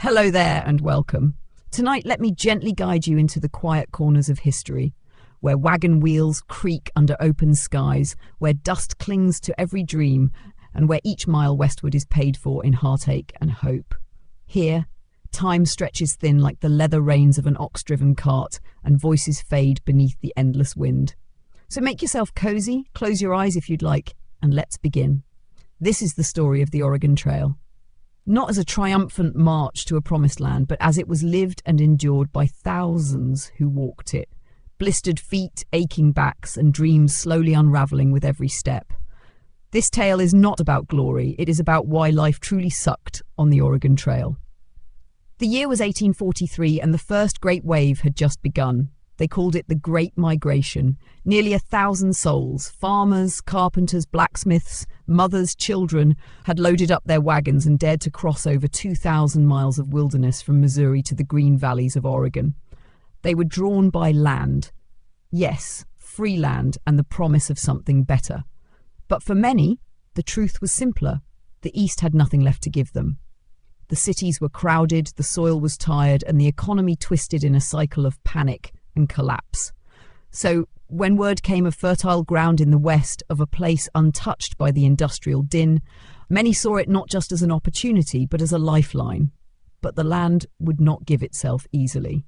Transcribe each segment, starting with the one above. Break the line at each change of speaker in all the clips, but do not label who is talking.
Hello there and welcome. Tonight, let me gently guide you into the quiet corners of history, where wagon wheels creak under open skies, where dust clings to every dream, and where each mile westward is paid for in heartache and hope. Here, time stretches thin like the leather reins of an ox-driven cart, and voices fade beneath the endless wind. So make yourself cozy, close your eyes if you'd like, and let's begin. This is the story of the Oregon Trail. Not as a triumphant march to a promised land, but as it was lived and endured by thousands who walked it, blistered feet, aching backs, and dreams slowly unraveling with every step. This tale is not about glory, it is about why life truly sucked on the Oregon Trail. The year was 1843 and the first great wave had just begun. They called it the Great Migration. Nearly 1,000 souls, farmers, carpenters, blacksmiths, mothers, children, had loaded up their wagons and dared to cross over 2,000 miles of wilderness from Missouri to the green valleys of Oregon. They were drawn by land. Yes, free land and the promise of something better. But for many, the truth was simpler. The East had nothing left to give them. The cities were crowded, the soil was tired, and the economy twisted in a cycle of panic and collapse. So when word came of fertile ground in the West, of a place untouched by the industrial din, many saw it not just as an opportunity, but as a lifeline. But the land would not give itself easily.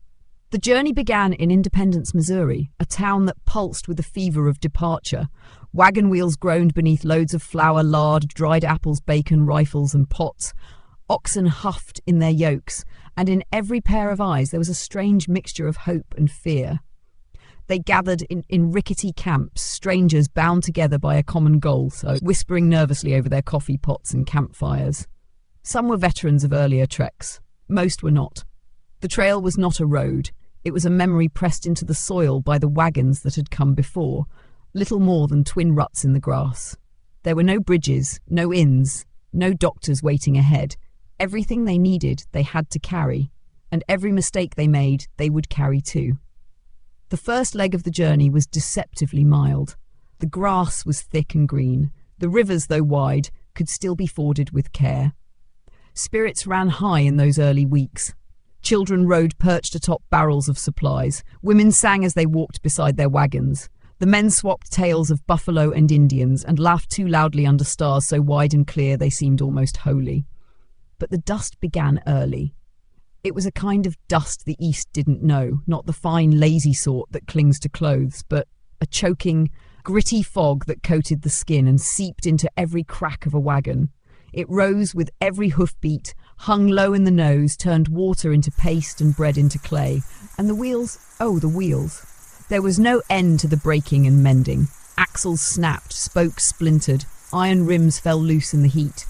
The journey began in Independence, Missouri, a town that pulsed with the fever of departure. Wagon wheels groaned beneath loads of flour, lard, dried apples, bacon, rifles, and pots. Oxen huffed in their yokes, and in every pair of eyes there was a strange mixture of hope and fear. They gathered in rickety camps, strangers bound together by a common goal, so whispering nervously over their coffee pots and campfires. Some were veterans of earlier treks. Most were not. The trail was not a road. It was a memory pressed into the soil by the wagons that had come before, little more than twin ruts in the grass. There were no bridges, no inns, no doctors waiting ahead. Everything they needed, they had to carry, and every mistake they made, they would carry too. The first leg of the journey was deceptively mild. The grass was thick and green. The rivers, though wide, could still be forded with care. Spirits ran high in those early weeks. Children rode perched atop barrels of supplies. Women sang as they walked beside their wagons. The men swapped tales of buffalo and Indians and laughed too loudly under stars so wide and clear they seemed almost holy. But the dust began early. It was a kind of dust the East didn't know, not the fine, lazy sort that clings to clothes, but a choking, gritty fog that coated the skin and seeped into every crack of a wagon. It rose with every hoofbeat, hung low in the nose, turned water into paste and bread into clay. And the wheels, oh, the wheels. There was no end to the breaking and mending. Axles snapped, spokes splintered, iron rims fell loose in the heat.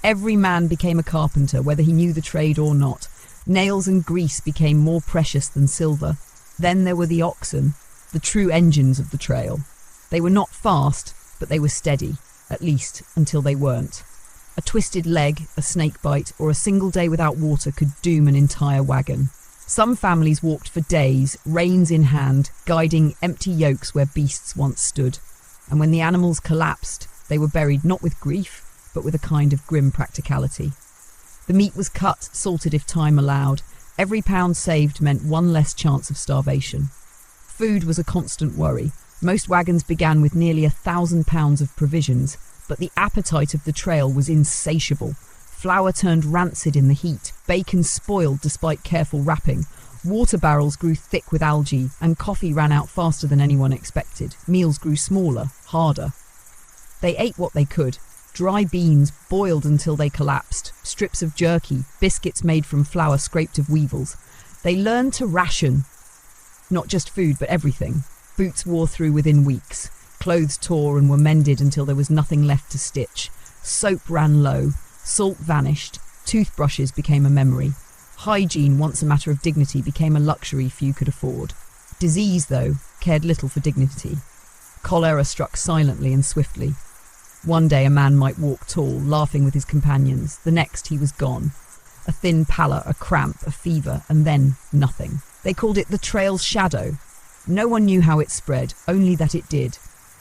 Every man became a carpenter, whether he knew the trade or not. Nails and grease became more precious than silver. Then there were the oxen, the true engines of the trail. They were not fast, but they were steady, at least until they weren't. A twisted leg, a snake bite, or a single day without water could doom an entire wagon. Some families walked for days, reins in hand, guiding empty yokes where beasts once stood. And when the animals collapsed, they were buried not with grief, but with a kind of grim practicality. The meat was cut, salted if time allowed. Every pound saved meant one less chance of starvation. Food was a constant worry. Most wagons began with nearly 1,000 pounds of provisions, but the appetite of the trail was insatiable. Flour turned rancid in the heat, bacon spoiled despite careful wrapping, water barrels grew thick with algae, and coffee ran out faster than anyone expected. Meals grew smaller, harder. They ate what they could. Dry beans boiled until they collapsed, strips of jerky, biscuits made from flour scraped of weevils. They learned to ration. Not just food, but everything. Boots wore through within weeks. Clothes tore and were mended until there was nothing left to stitch. Soap ran low. Salt vanished. Toothbrushes became a memory. Hygiene, once a matter of dignity, became a luxury few could afford. Disease, though, cared little for dignity. Cholera struck silently and swiftly. One day a man might walk tall, laughing with his companions. The next he was gone. A thin pallor, a cramp, a fever, and then nothing. They called it the trail's shadow. No one knew how it spread, only that it did.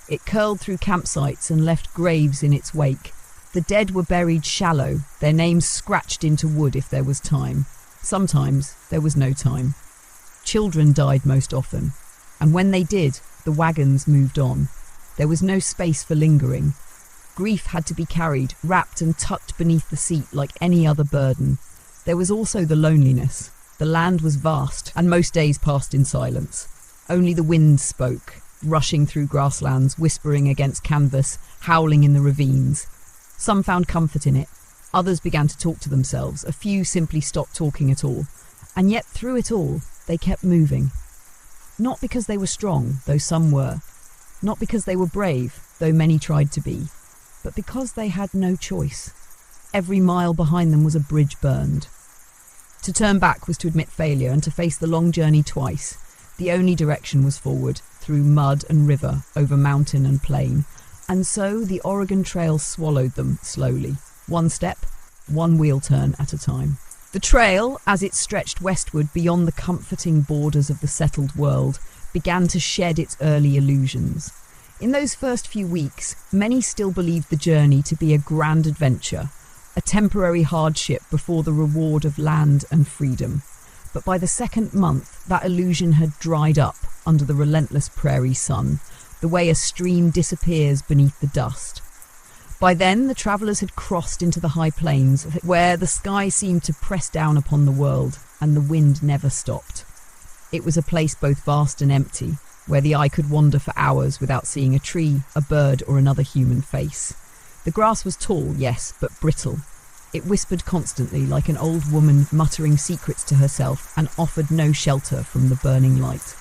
It curled through campsites and left graves in its wake. The dead were buried shallow, their names scratched into wood if there was time. Sometimes there was no time. Children died most often, and when they did, the wagons moved on. There was no space for lingering. Grief had to be carried, wrapped and tucked beneath the seat like any other burden. There was also the loneliness. The land was vast, and most days passed in silence. Only the wind spoke, rushing through grasslands, whispering against canvas, howling in the ravines. Some found comfort in it. Others began to talk to themselves. A few simply stopped talking at all. And yet through it all, they kept moving. Not because they were strong, though some were. Not because they were brave, though many tried to be. But because they had no choice. Every mile behind them was a bridge burned. To turn back was to admit failure and to face the long journey twice. The only direction was forward, through mud and river, over mountain and plain. And so the Oregon Trail swallowed them slowly, one step, one wheel turn at a time. The trail, as it stretched westward beyond the comforting borders of the settled world, began to shed its early illusions. In those first few weeks, many still believed the journey to be a grand adventure, a temporary hardship before the reward of land and freedom. But by the second month, that illusion had dried up under the relentless prairie sun, the way a stream disappears beneath the dust. By then, the travellers had crossed into the high plains, where the sky seemed to press down upon the world, and the wind never stopped. It was a place both vast and empty, where the eye could wander for hours without seeing a tree, a bird, or another human face. The grass was tall, yes, but brittle. It whispered constantly like an old woman muttering secrets to herself and offered no shelter from the burning light.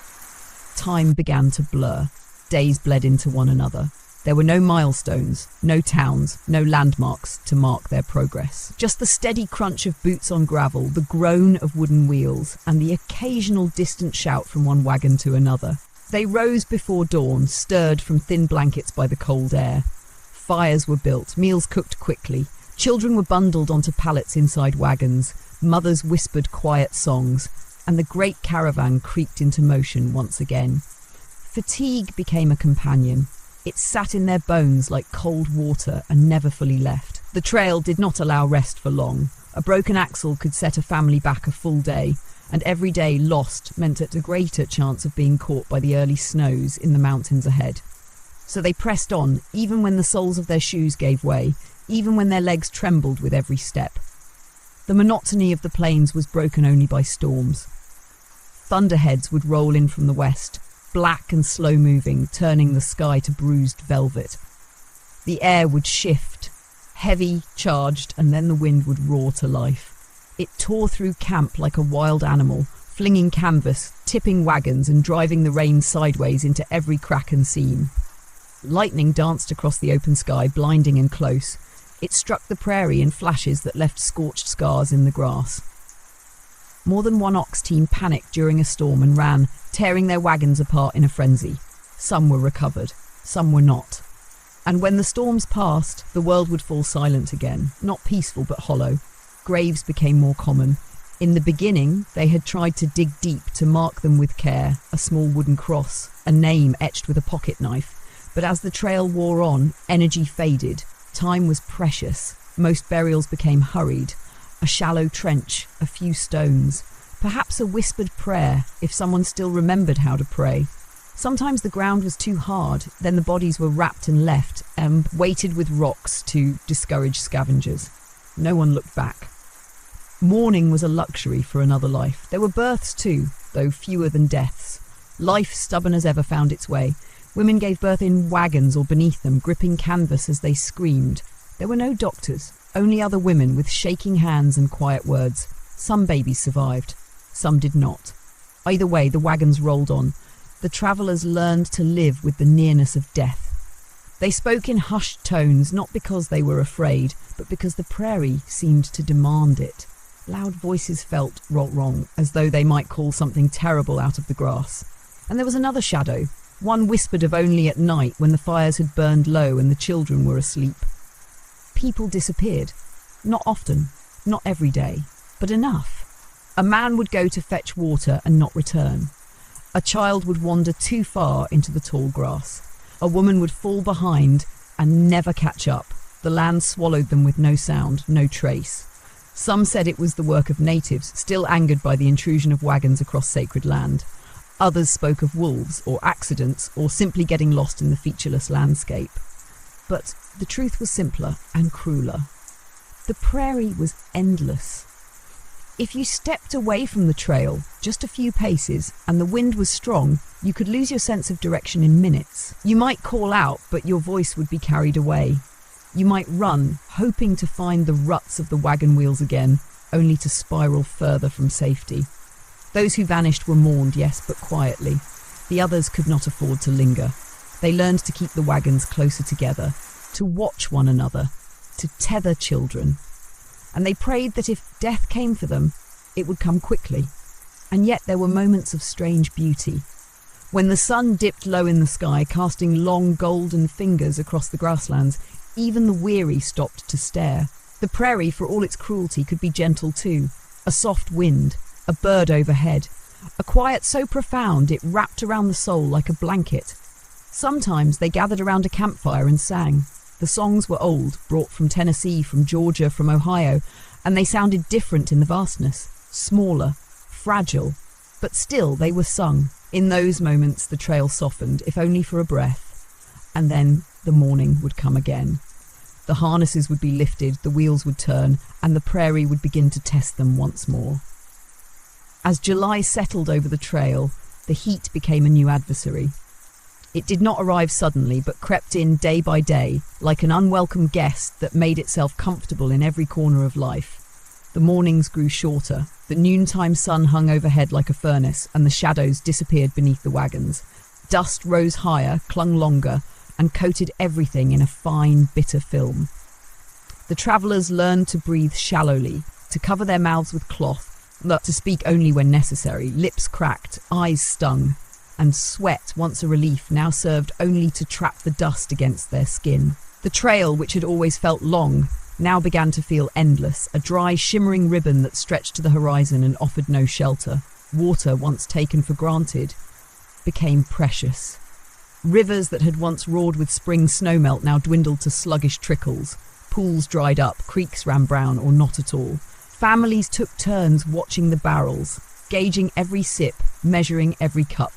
Time began to blur. Days bled into one another. There were no milestones, no towns, no landmarks to mark their progress. Just the steady crunch of boots on gravel, the groan of wooden wheels, and the occasional distant shout from one wagon to another. They rose before dawn, stirred from thin blankets by the cold air. Fires were built, meals cooked quickly. Children were bundled onto pallets inside wagons. Mothers whispered quiet songs, and the great caravan creaked into motion once again. Fatigue became a companion. It sat in their bones like cold water and never fully left. The trail did not allow rest for long. A broken axle could set a family back a full day, and every day lost meant a greater chance of being caught by the early snows in the mountains ahead. So they pressed on, even when the soles of their shoes gave way, even when their legs trembled with every step. The monotony of the plains was broken only by storms. Thunderheads would roll in from the west, black and slow-moving, turning the sky to bruised velvet. The air would shift, heavy, charged, and then the wind would roar to life. It tore through camp like a wild animal, flinging canvas, tipping wagons, and driving the rain sideways into every crack and seam. Lightning danced across the open sky, blinding and close. It struck the prairie in flashes that left scorched scars in the grass. More than one ox team panicked during a storm and ran, tearing their wagons apart in a frenzy. Some were recovered, some were not. And when the storms passed, the world would fall silent again, not peaceful but hollow. Graves became more common. In the beginning, they had tried to dig deep to mark them with care, a small wooden cross, a name etched with a pocket knife. But as the trail wore on, energy faded. Time was precious. Most burials became hurried. A shallow trench, a few stones, perhaps a whispered prayer if someone still remembered how to pray. Sometimes the ground was too hard, then the bodies were wrapped and left, weighted with rocks to discourage scavengers. No one looked back. Mourning was a luxury for another life. There were births too, though fewer than deaths. Life, stubborn as ever, found its way. Women gave birth in wagons or beneath them, gripping canvas as they screamed. There were no doctors, only other women with shaking hands and quiet words. Some babies survived, some did not. Either way, the wagons rolled on. The travellers learned to live with the nearness of death. They spoke in hushed tones, not because they were afraid, but because the prairie seemed to demand it. Loud voices felt wrong, as though they might call something terrible out of the grass. And there was another shadow. One whispered of only at night when the fires had burned low and the children were asleep. People disappeared. Not often, not every day, but enough. A man would go to fetch water and not return. A child would wander too far into the tall grass. A woman would fall behind and never catch up. The land swallowed them with no sound, no trace. Some said it was the work of natives, still angered by the intrusion of wagons across sacred land. Others spoke of wolves or accidents or simply getting lost in the featureless landscape. But the truth was simpler and crueler. The prairie was endless. If you stepped away from the trail just a few paces and the wind was strong, you could lose your sense of direction in minutes. You might call out, but your voice would be carried away. You might run, hoping to find the ruts of the wagon wheels again, only to spiral further from safety. Those who vanished were mourned, yes, but quietly. The others could not afford to linger. They learned to keep the wagons closer together, to watch one another, to tether children. And they prayed that if death came for them, it would come quickly. And yet there were moments of strange beauty. When the sun dipped low in the sky, casting long golden fingers across the grasslands, even the weary stopped to stare. The prairie, for all its cruelty, could be gentle too. A soft wind, a bird overhead, a quiet so profound it wrapped around the soul like a blanket. Sometimes they gathered around a campfire and sang. The songs were old, brought from Tennessee, from Georgia, from Ohio, and they sounded different in the vastness, smaller, fragile, but still they were sung. In those moments the trail softened, if only for a breath, and then the morning would come again. The harnesses would be lifted, the wheels would turn, and the prairie would begin to test them once more. As July settled over the trail, the heat became a new adversary. It did not arrive suddenly, but crept in day by day, like an unwelcome guest that made itself comfortable in every corner of life. The mornings grew shorter, the noontime sun hung overhead like a furnace, and the shadows disappeared beneath the wagons. Dust rose higher, clung longer, and coated everything in a fine, bitter film. The travellers learned to breathe shallowly, to cover their mouths with cloth, to speak only when necessary. Lips cracked, eyes stung, and sweat, once a relief, now served only to trap the dust against their skin. The trail, which had always felt long, now began to feel endless, a dry, shimmering ribbon that stretched to the horizon and offered no shelter. Water, once taken for granted, became precious. Rivers that had once roared with spring snowmelt now dwindled to sluggish trickles. Pools dried up, creeks ran brown or not at all. Families took turns watching the barrels, gauging every sip, measuring every cup.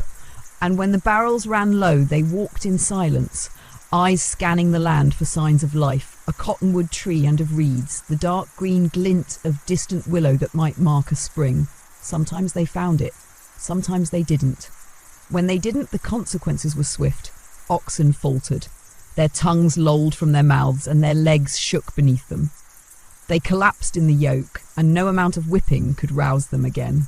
And when the barrels ran low, they walked in silence, eyes scanning the land for signs of life, a cottonwood tree and of reeds, the dark green glint of distant willow that might mark a spring. Sometimes they found it, sometimes they didn't. When they didn't, the consequences were swift. Oxen faltered. Their tongues lolled from their mouths and their legs shook beneath them. They collapsed in the yoke, and no amount of whipping could rouse them again.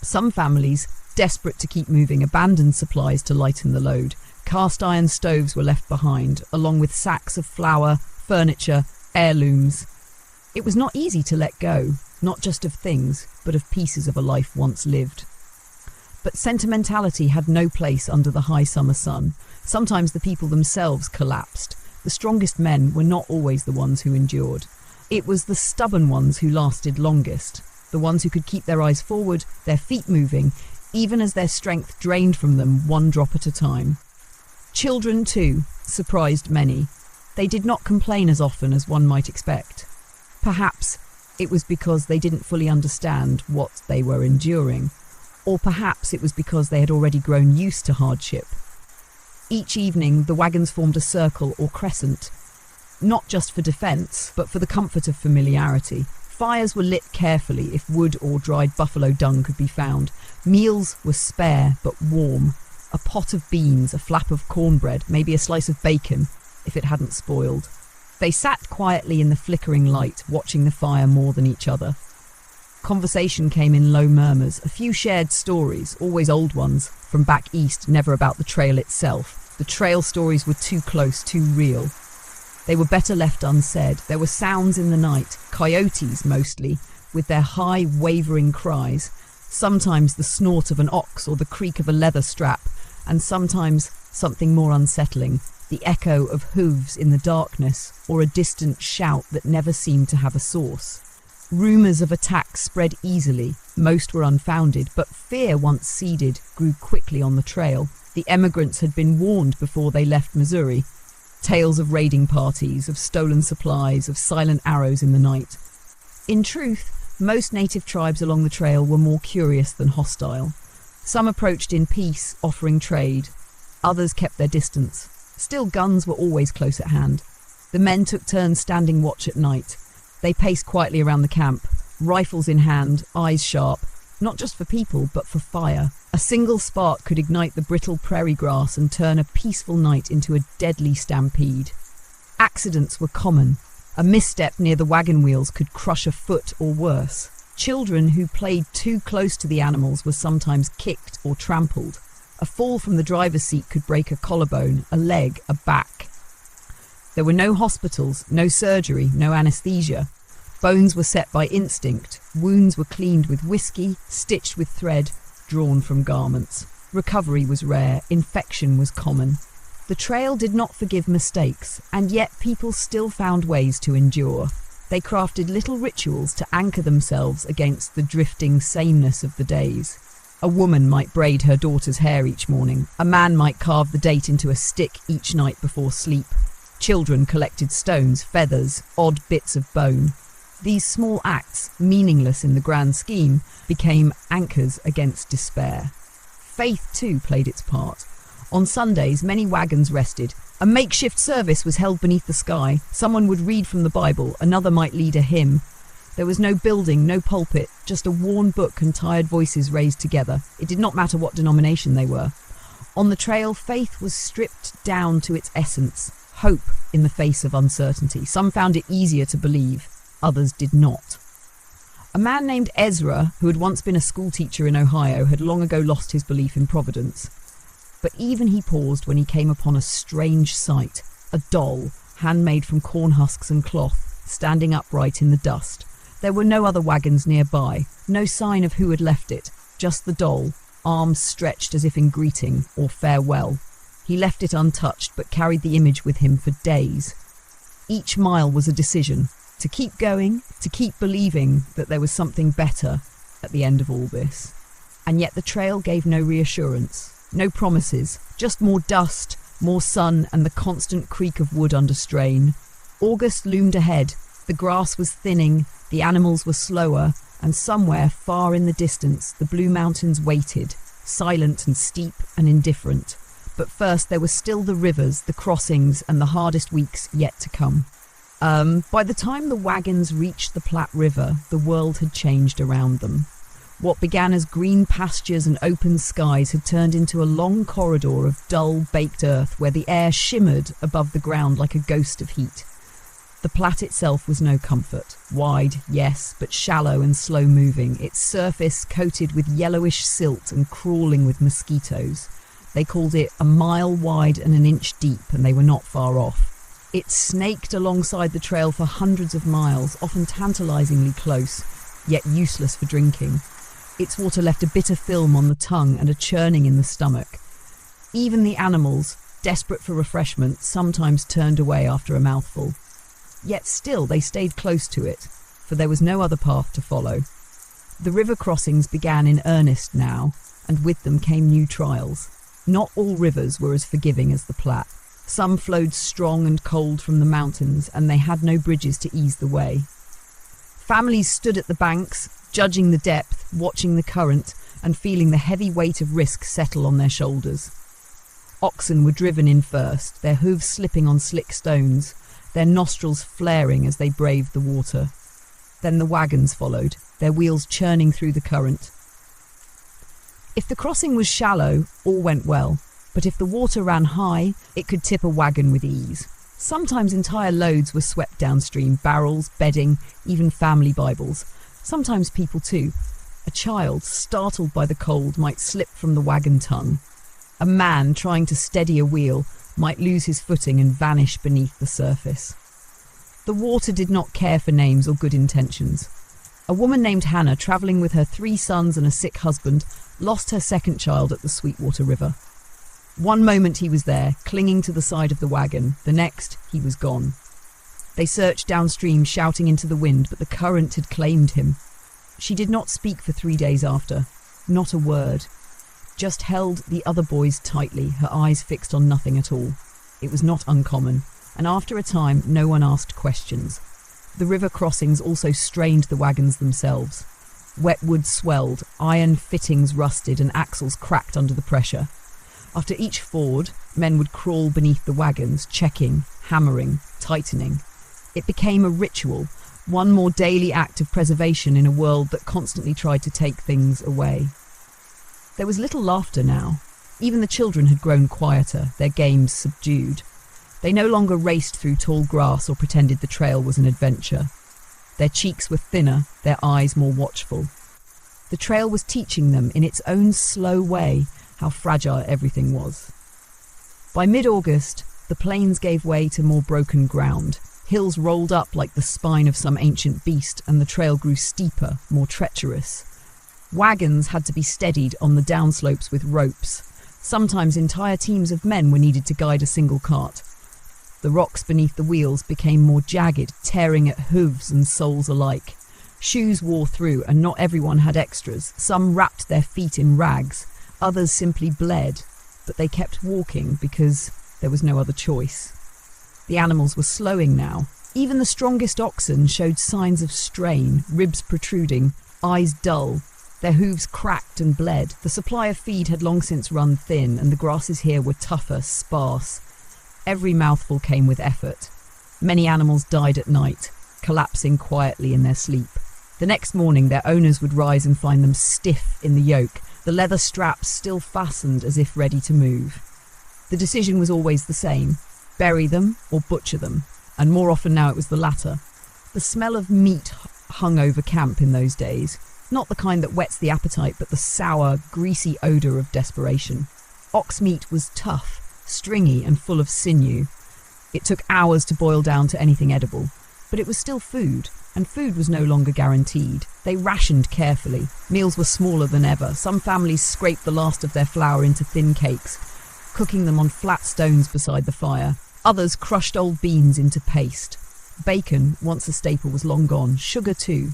Some families, desperate to keep moving, abandoned supplies to lighten the load. Cast iron stoves were left behind, along with sacks of flour, furniture, heirlooms. It was not easy to let go, not just of things, but of pieces of a life once lived. But sentimentality had no place under the high summer sun. Sometimes the people themselves collapsed. The strongest men were not always the ones who endured. It was the stubborn ones who lasted longest, the ones who could keep their eyes forward, their feet moving, even as their strength drained from them one drop at a time. Children, too, surprised many. They did not complain as often as one might expect. Perhaps it was because they didn't fully understand what they were enduring. Or perhaps it was because they had already grown used to hardship. Each evening, the wagons formed a circle or crescent, not just for defence, but for the comfort of familiarity. Fires were lit carefully if wood or dried buffalo dung could be found. Meals were spare but warm. A pot of beans, a flap of cornbread, maybe a slice of bacon, if it hadn't spoiled. They sat quietly in the flickering light, watching the fire more than each other. Conversation came in low murmurs, a few shared stories, always old ones, from back east, never about the trail itself. The trail stories were too close, too real. They were better left unsaid. There were sounds in the night, coyotes mostly, with their high, wavering cries, sometimes the snort of an ox or the creak of a leather strap, and sometimes something more unsettling, the echo of hooves in the darkness or a distant shout that never seemed to have a source. Rumours of attacks spread easily. Most were unfounded, but fear, once seeded, grew quickly on the trail. The emigrants had been warned before they left Missouri. Tales of raiding parties, of stolen supplies, of silent arrows in the night. In truth, most native tribes along the trail were more curious than hostile. Some approached in peace, offering trade. Others kept their distance. Still, guns were always close at hand. The men took turns standing watch at night. They paced quietly around the camp, rifles in hand, eyes sharp, not just for people, but for fire. A single spark could ignite the brittle prairie grass and turn a peaceful night into a deadly stampede. Accidents were common. A misstep near the wagon wheels could crush a foot or worse. Children who played too close to the animals were sometimes kicked or trampled. A fall from the driver's seat could break a collarbone, a leg, a back. There were no hospitals, no surgery, no anesthesia. Bones were set by instinct. Wounds were cleaned with whiskey, stitched with thread, drawn from garments. Recovery was rare. Infection was common. The trail did not forgive mistakes, and yet people still found ways to endure. They crafted little rituals to anchor themselves against the drifting sameness of the days. A woman might braid her daughter's hair each morning. A man might carve the date into a stick each night before sleep. Children collected stones, feathers, odd bits of bone. These small acts, meaningless in the grand scheme, became anchors against despair. Faith, too, played its part. On Sundays, many wagons rested. A makeshift service was held beneath the sky. Someone would read from the Bible, another might lead a hymn. There was no building, no pulpit, just a worn book and tired voices raised together. It did not matter what denomination they were. On the trail, faith was stripped down to its essence, hope in the face of uncertainty. Some found it easier to believe, others did not. A man named Ezra, who had once been a schoolteacher in Ohio, had long ago lost his belief in providence. But even he paused when he came upon a strange sight, a doll, handmade from corn husks and cloth, standing upright in the dust. There were no other wagons nearby, no sign of who had left it, just the doll, arms stretched as if in greeting or farewell. He left it untouched, but carried the image with him for days. Each mile was a decision, to keep going, to keep believing that there was something better at the end of all this. And yet the trail gave no reassurance. No promises, just more dust, more sun, and the constant creak of wood under strain. August loomed ahead. The grass was thinning, the animals were slower, and somewhere far in the distance the blue mountains waited, silent and steep and indifferent. But first there were still the rivers, the crossings, and the hardest weeks yet to come. By the time the wagons reached the Platte River, the world had changed around them. What began as green pastures and open skies had turned into a long corridor of dull, baked earth where the air shimmered above the ground like a ghost of heat. The Platte itself was no comfort. Wide, yes, but shallow and slow-moving, its surface coated with yellowish silt and crawling with mosquitoes. They called it a mile wide and an inch deep, and they were not far off. It snaked alongside the trail for hundreds of miles, often tantalizingly close, yet useless for drinking. Its water left a bitter film on the tongue and a churning in the stomach. Even the animals, desperate for refreshment, sometimes turned away after a mouthful. Yet still they stayed close to it, for there was no other path to follow. The river crossings began in earnest now, and with them came new trials. Not all rivers were as forgiving as the Platte. Some flowed strong and cold from the mountains, and they had no bridges to ease the way. Families stood at the banks, judging the depth, watching the current, and feeling the heavy weight of risk settle on their shoulders. Oxen were driven in first, their hooves slipping on slick stones, their nostrils flaring as they braved the water. Then the wagons followed, their wheels churning through the current. If the crossing was shallow, all went well, but if the water ran high, it could tip a wagon with ease. Sometimes entire loads were swept downstream, barrels, bedding, even family Bibles. Sometimes people too. A child, startled by the cold, might slip from the wagon tongue. A man, trying to steady a wheel, might lose his footing and vanish beneath the surface. The water did not care for names or good intentions. A woman named Hannah, travelling with her 3 sons and a sick husband, lost her second child at the Sweetwater River. One moment he was there, clinging to the side of the wagon. The next, he was gone. They searched downstream, shouting into the wind, but the current had claimed him. She did not speak for 3 days after. Not a word. Just held the other boys tightly, her eyes fixed on nothing at all. It was not uncommon, and after a time, no one asked questions. The river crossings also strained the wagons themselves. Wet wood swelled, iron fittings rusted, and axles cracked under the pressure. After each ford, men would crawl beneath the wagons, checking, hammering, tightening. It became a ritual, one more daily act of preservation in a world that constantly tried to take things away. There was little laughter now. Even the children had grown quieter, their games subdued. They no longer raced through tall grass or pretended the trail was an adventure. Their cheeks were thinner, their eyes more watchful. The trail was teaching them, in its own slow way, how fragile everything was. By mid-August, the plains gave way to more broken ground. Hills rolled up like the spine of some ancient beast, and the trail grew steeper, more treacherous. Wagons had to be steadied on the downslopes with ropes. Sometimes entire teams of men were needed to guide a single cart. The rocks beneath the wheels became more jagged, tearing at hooves and soles alike. Shoes wore through, and not everyone had extras. Some wrapped their feet in rags, others simply bled, but they kept walking because there was no other choice. The animals were slowing now. Even the strongest oxen showed signs of strain, ribs protruding, eyes dull. Their hooves cracked and bled. The supply of feed had long since run thin, and the grasses here were tougher, sparse. Every mouthful came with effort. Many animals died at night, collapsing quietly in their sleep. The next morning, their owners would rise and find them stiff in the yoke, the leather straps still fastened as if ready to move. The decision was always the same: bury them or butcher them, and more often now it was the latter. The smell of meat hung over camp in those days, not the kind that whets the appetite, but the sour, greasy odour of desperation. Ox meat was tough, stringy and full of sinew. It took hours to boil down to anything edible, but it was still food, and food was no longer guaranteed. They rationed carefully. Meals were smaller than ever. Some families scraped the last of their flour into thin cakes, cooking them on flat stones beside the fire. Others crushed old beans into paste. Bacon, once a staple, was long gone. Sugar too.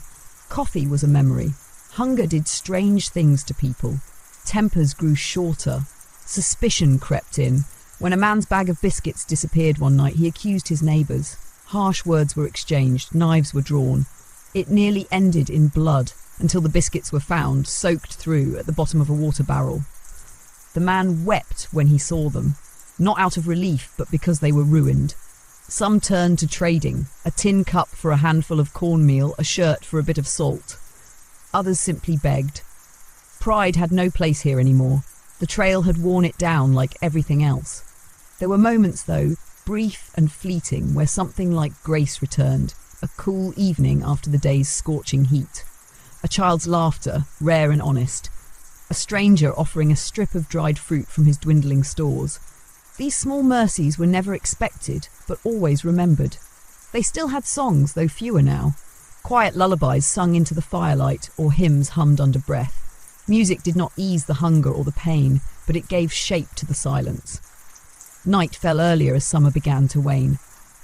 Coffee was a memory. Hunger did strange things to people. Tempers grew shorter. Suspicion crept in. When a man's bag of biscuits disappeared one night, he accused his neighbours. Harsh words were exchanged, knives were drawn. It nearly ended in blood until the biscuits were found, soaked through at the bottom of a water barrel. The man wept when he saw them, not out of relief, but because they were ruined. Some turned to trading, a tin cup for a handful of cornmeal, a shirt for a bit of salt. Others simply begged. Pride had no place here anymore. The trail had worn it down like everything else. There were moments, though, brief and fleeting, where something like grace returned, a cool evening after the day's scorching heat. A child's laughter, rare and honest. A stranger offering a strip of dried fruit from his dwindling stores. These small mercies were never expected, but always remembered. They still had songs, though fewer now. Quiet lullabies sung into the firelight, or hymns hummed under breath. Music did not ease the hunger or the pain, but it gave shape to the silence. Night fell earlier as summer began to wane.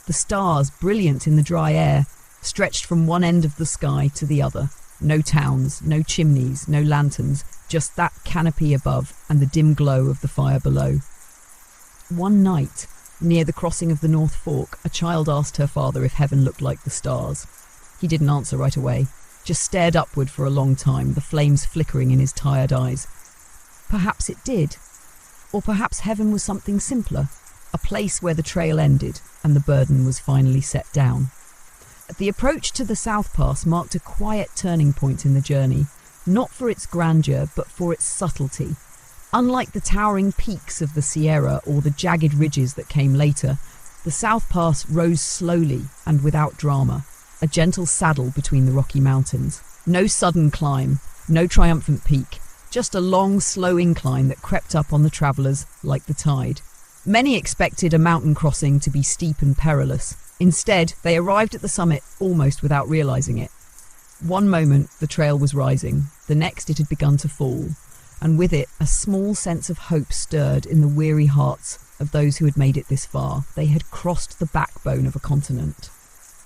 The stars, brilliant in the dry air, stretched from one end of the sky to the other. No towns, no chimneys, no lanterns, just that canopy above and the dim glow of the fire below. One night, near the crossing of the North Fork, a child asked her father if heaven looked like the stars. He didn't answer right away, just stared upward for a long time, the flames flickering in his tired eyes. Perhaps it did. Or perhaps heaven was something simpler, a place where the trail ended and the burden was finally set down. The approach to the South Pass marked a quiet turning point in the journey, not for its grandeur, but for its subtlety. Unlike the towering peaks of the Sierra or the jagged ridges that came later, the South Pass rose slowly and without drama, a gentle saddle between the Rocky Mountains. No sudden climb, no triumphant peak, just a long, slow incline that crept up on the travellers like the tide. Many expected a mountain crossing to be steep and perilous. Instead, they arrived at the summit almost without realising it. One moment, the trail was rising. The next, it had begun to fall. And with it, a small sense of hope stirred in the weary hearts of those who had made it this far. They had crossed the backbone of a continent.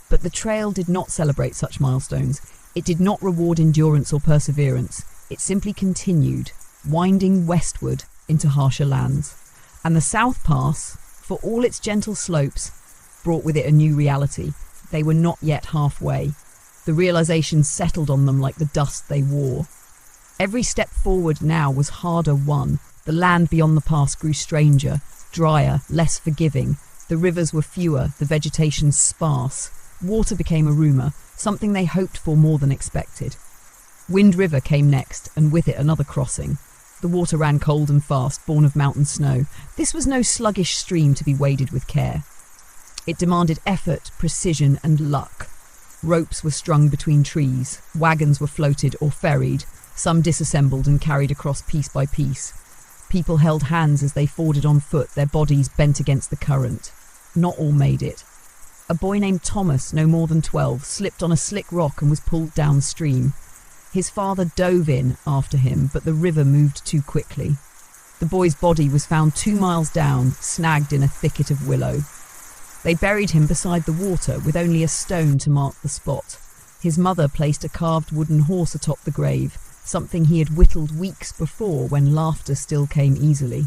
But the trail did not celebrate such milestones. It did not reward endurance or perseverance. It simply continued, winding westward into harsher lands. And the South Pass, for all its gentle slopes, brought with it a new reality. They were not yet halfway. The realization settled on them like the dust they wore. Every step forward now was harder won. The land beyond the pass grew stranger, drier, less forgiving. The rivers were fewer, the vegetation sparse. Water became a rumor, something they hoped for more than expected. Wind River came next, and with it another crossing. The water ran cold and fast, born of mountain snow. This was no sluggish stream to be waded with care. It demanded effort, precision, and luck. Ropes were strung between trees. Wagons were floated or ferried, some disassembled and carried across piece by piece. People held hands as they forded on foot, their bodies bent against the current. Not all made it. A boy named Thomas, no more than 12, slipped on a slick rock and was pulled downstream. His father dove in after him, but the river moved too quickly. The boy's body was found 2 miles down, snagged in a thicket of willow. They buried him beside the water with only a stone to mark the spot. His mother placed a carved wooden horse atop the grave, something he had whittled weeks before when laughter still came easily.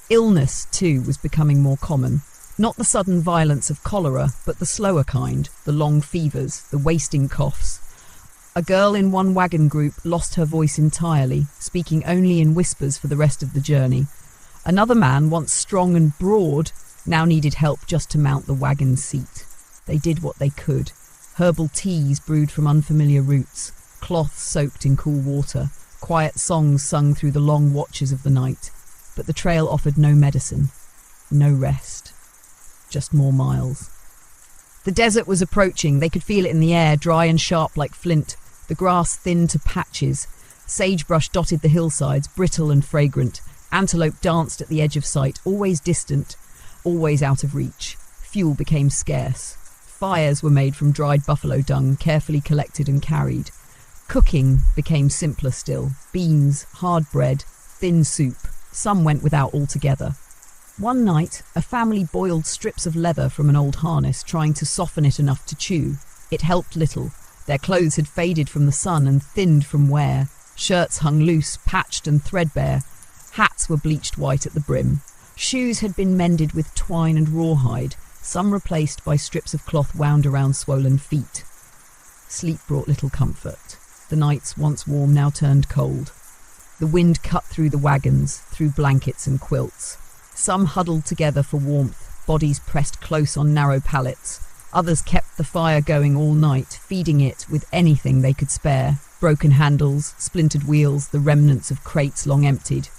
Illness, too, was becoming more common. Not the sudden violence of cholera, but the slower kind, the long fevers, the wasting coughs. A girl in one wagon group lost her voice entirely, speaking only in whispers for the rest of the journey. Another man, once strong and broad, now needed help just to mount the wagon seat. They did what they could. Herbal teas brewed from unfamiliar roots, cloths soaked in cool water, quiet songs sung through the long watches of the night. But the trail offered no medicine, no rest, just more miles. The desert was approaching. They could feel it in the air, dry and sharp like flint. The grass thinned to patches. Sagebrush dotted the hillsides, brittle and fragrant. Antelope danced at the edge of sight, always distant, always out of reach. Fuel became scarce. Fires were made from dried buffalo dung, carefully collected and carried. Cooking became simpler still. Beans, hard bread, thin soup. Some went without altogether. One night, a family boiled strips of leather from an old harness, trying to soften it enough to chew. It helped little. Their clothes had faded from the sun and thinned from wear. Shirts hung loose, patched and threadbare. Hats were bleached white at the brim. Shoes had been mended with twine and rawhide, some replaced by strips of cloth wound around swollen feet. Sleep brought little comfort. The nights, once warm, now turned cold. The wind cut through the wagons, through blankets and quilts. Some huddled together for warmth, bodies pressed close on narrow pallets. Others kept the fire going all night, feeding it with anything they could spare. Broken handles, splintered wheels, the remnants of crates long emptied.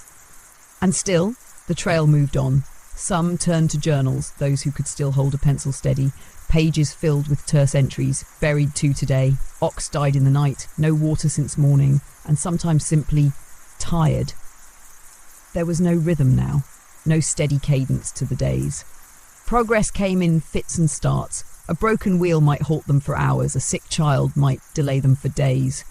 And still, the trail moved on. Some turned to journals, those who could still hold a pencil steady, pages filled with terse entries, buried 2 today, ox died in the night, no water since morning, and sometimes simply tired. There was no rhythm now, no steady cadence to the days. Progress came in fits and starts. A broken wheel might halt them for hours, a sick child might delay them for days.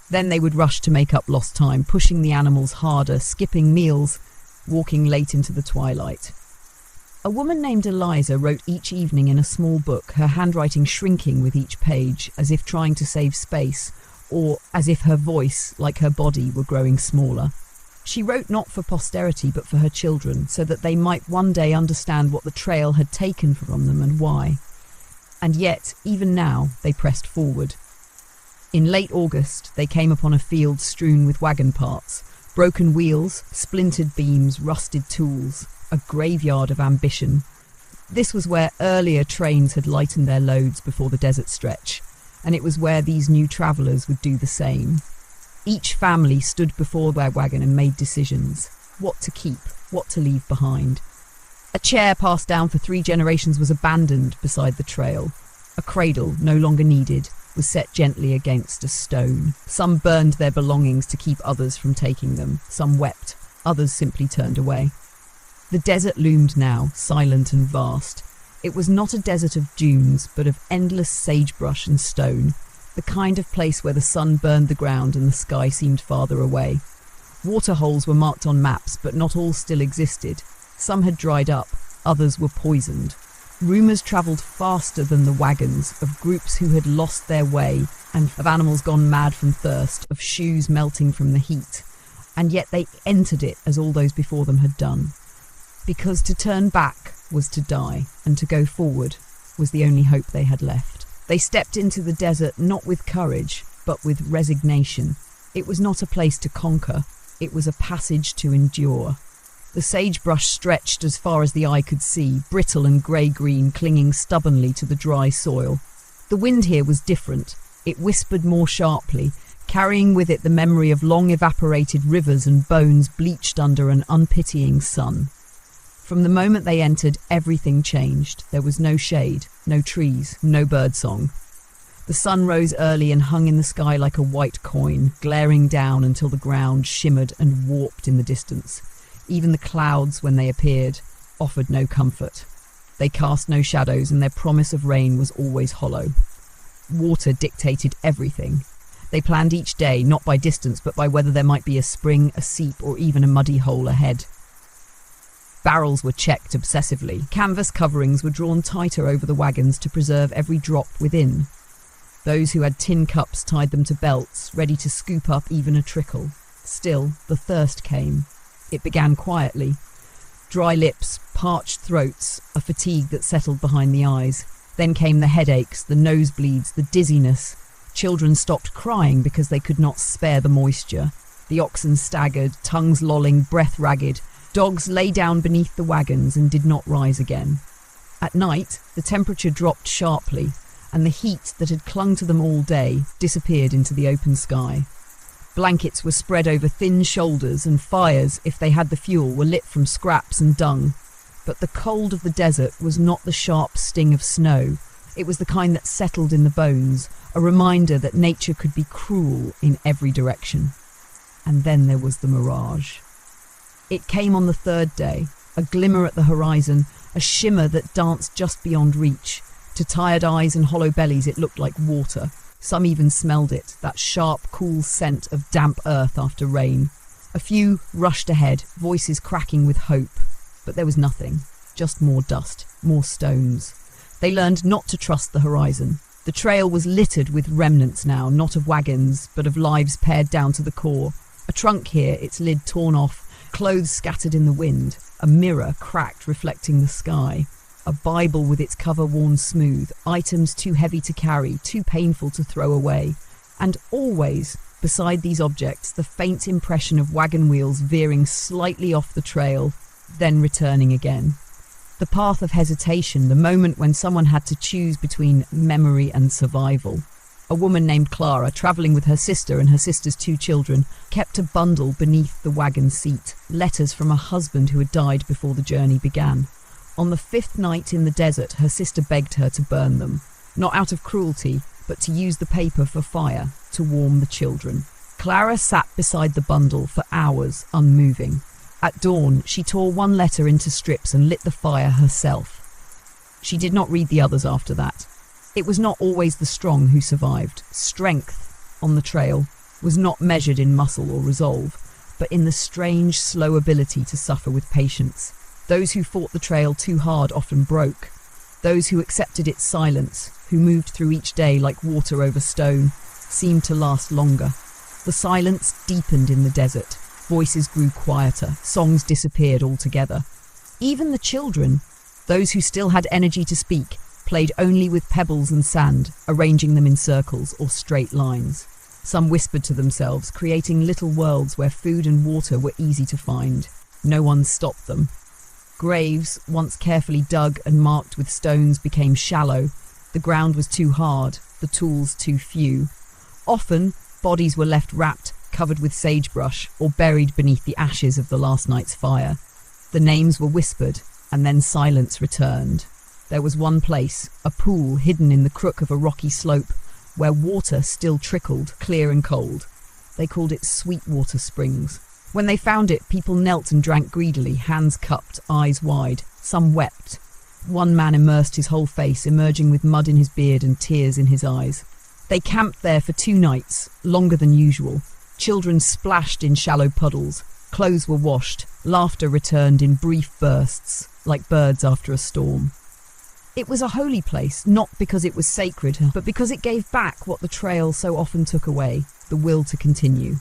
Then they would rush to make up lost time, pushing the animals harder, skipping meals, walking late into the twilight. A woman named Eliza wrote each evening in a small book, her handwriting shrinking with each page, as if trying to save space, or as if her voice, like her body, were growing smaller. She wrote not for posterity but for her children, so that they might one day understand what the trail had taken from them and why. And yet, even now, they pressed forward. In late August, they came upon a field strewn with wagon parts, broken wheels, splintered beams, rusted tools, a graveyard of ambition. This was where earlier trains had lightened their loads before the desert stretch, and it was where these new travellers would do the same. Each family stood before their wagon and made decisions, what to keep, what to leave behind. A chair passed down for 3 generations was abandoned beside the trail. A cradle, no longer needed, was set gently against a stone. Some burned their belongings to keep others from taking them. Some wept, others simply turned away. The desert loomed now, silent and vast. It was not a desert of dunes, but of endless sagebrush and stone, the kind of place where the sun burned the ground and the sky seemed farther away. Waterholes were marked on maps, but not all still existed. Some had dried up, others were poisoned. Rumours travelled faster than the wagons, of groups who had lost their way, and of animals gone mad from thirst, of shoes melting from the heat. And yet they entered it as all those before them had done. Because to turn back was to die, and to go forward was the only hope they had left. They stepped into the desert not with courage, but with resignation. It was not a place to conquer, it was a passage to endure. The sagebrush stretched as far as the eye could see, brittle and grey-green, clinging stubbornly to the dry soil. The wind here was different. It whispered more sharply, carrying with it the memory of long-evaporated rivers and bones bleached under an unpitying sun. From the moment they entered, everything changed. There was no shade, no trees, no birdsong. The sun rose early and hung in the sky like a white coin, glaring down until the ground shimmered and warped in the distance. Even the clouds, when they appeared, offered no comfort. They cast no shadows, and their promise of rain was always hollow. Water dictated everything. They planned each day, not by distance, but by whether there might be a spring, a seep, or even a muddy hole ahead. Barrels were checked obsessively. Canvas coverings were drawn tighter over the wagons to preserve every drop within. Those who had tin cups tied them to belts, ready to scoop up even a trickle. Still, the thirst came. It began quietly. Dry lips, parched throats, a fatigue that settled behind the eyes. Then came the headaches, the nosebleeds, the dizziness. Children stopped crying because they could not spare the moisture. The oxen staggered, tongues lolling, breath ragged. Dogs lay down beneath the wagons and did not rise again. At night, the temperature dropped sharply, and the heat that had clung to them all day disappeared into the open sky. Blankets were spread over thin shoulders, and fires, if they had the fuel, were lit from scraps and dung. But the cold of the desert was not the sharp sting of snow. It was the kind that settled in the bones, a reminder that nature could be cruel in every direction. And then there was the mirage. It came on the third day, a glimmer at the horizon, a shimmer that danced just beyond reach. To tired eyes and hollow bellies it looked like water. Some even smelled it, that sharp, cool scent of damp earth after rain. A few rushed ahead, voices cracking with hope. But there was nothing, just more dust, more stones. They learned not to trust the horizon. The trail was littered with remnants now, not of wagons, but of lives pared down to the core. A trunk here, its lid torn off, clothes scattered in the wind, a mirror cracked reflecting the sky. A Bible with its cover worn smooth, items too heavy to carry, too painful to throw away. And always, beside these objects, the faint impression of wagon wheels veering slightly off the trail, then returning again. The path of hesitation, the moment when someone had to choose between memory and survival. A woman named Clara, travelling with her sister and her sister's 2 children, kept a bundle beneath the wagon seat, letters from a husband who had died before the journey began. On the 5th night in the desert, her sister begged her to burn them, not out of cruelty, but to use the paper for fire, to warm the children. Clara sat beside the bundle for hours, unmoving. At dawn, she tore one letter into strips and lit the fire herself. She did not read the others after that. It was not always the strong who survived. Strength, on the trail, was not measured in muscle or resolve, but in the strange, slow ability to suffer with patience. Those who fought the trail too hard often broke. Those who accepted its silence, who moved through each day like water over stone, seemed to last longer. The silence deepened in the desert. Voices grew quieter. Songs disappeared altogether. Even the children, those who still had energy to speak, played only with pebbles and sand, arranging them in circles or straight lines. Some whispered to themselves, creating little worlds where food and water were easy to find. No one stopped them. Graves, once carefully dug and marked with stones, became shallow. The ground was too hard, the tools too few. Often, bodies were left wrapped, covered with sagebrush, or buried beneath the ashes of the last night's fire. The names were whispered, and then silence returned. There was one place, a pool hidden in the crook of a rocky slope, where water still trickled, clear and cold. They called it Sweetwater Springs. When they found it, people knelt and drank greedily, hands cupped, eyes wide. Some wept. One man immersed his whole face, emerging with mud in his beard and tears in his eyes. They camped there for 2 nights, longer than usual. Children splashed in shallow puddles. Clothes were washed. Laughter returned in brief bursts, like birds after a storm. It was a holy place, not because it was sacred, but because it gave back what the trail so often took away, the will to continue.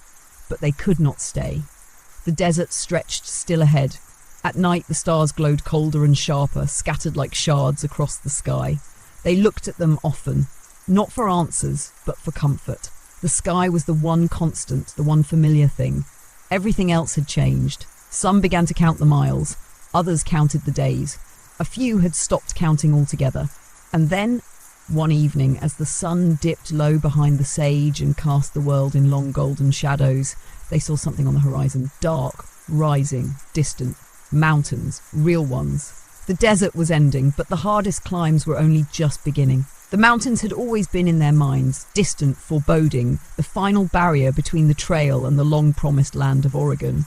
But they could not stay. The desert stretched still ahead. At night, the stars glowed colder and sharper, scattered like shards across the sky. They looked at them often, not for answers, but for comfort. The sky was the one constant, the one familiar thing. Everything else had changed. Some began to count the miles, others counted the days. A few had stopped counting altogether. And then, one evening, as the sun dipped low behind the sage and cast the world in long golden shadows, they saw something on the horizon, dark, rising, distant, mountains, real ones. The desert was ending, but the hardest climbs were only just beginning. The mountains had always been in their minds, distant, foreboding, the final barrier between the trail and the long-promised land of Oregon.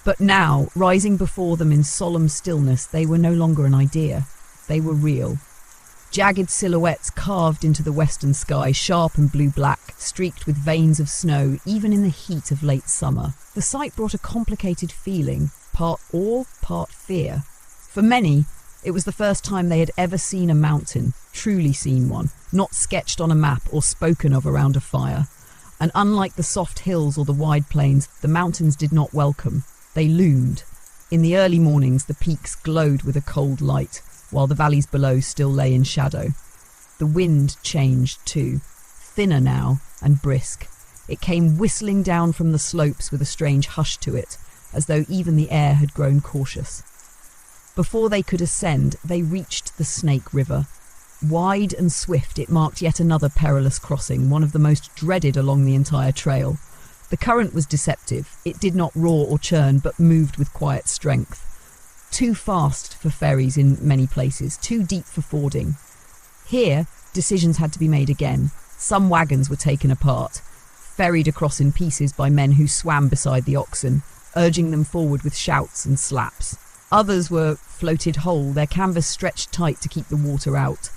But now, rising before them in solemn stillness, they were no longer an idea. They were real. Jagged silhouettes carved into the western sky, sharp and blue-black, streaked with veins of snow, even in the heat of late summer. The sight brought a complicated feeling, part awe, part fear. For many, it was the first time they had ever seen a mountain, truly seen one, not sketched on a map or spoken of around a fire. And unlike the soft hills or the wide plains, the mountains did not welcome. They loomed. In the early mornings, the peaks glowed with a cold light, while the valleys below still lay in shadow. The wind changed too, thinner now and brisk. It came whistling down from the slopes with a strange hush to it, as though even the air had grown cautious. Before they could ascend, they reached the Snake River. Wide and swift, it marked yet another perilous crossing, one of the most dreaded along the entire trail. The current was deceptive. It did not roar or churn, but moved with quiet strength. Too fast for ferries in many places, too deep for fording. Here, decisions had to be made again. Some wagons were taken apart, ferried across in pieces by men who swam beside the oxen, urging them forward with shouts and slaps. Others were floated whole, their canvas stretched tight to keep the water out.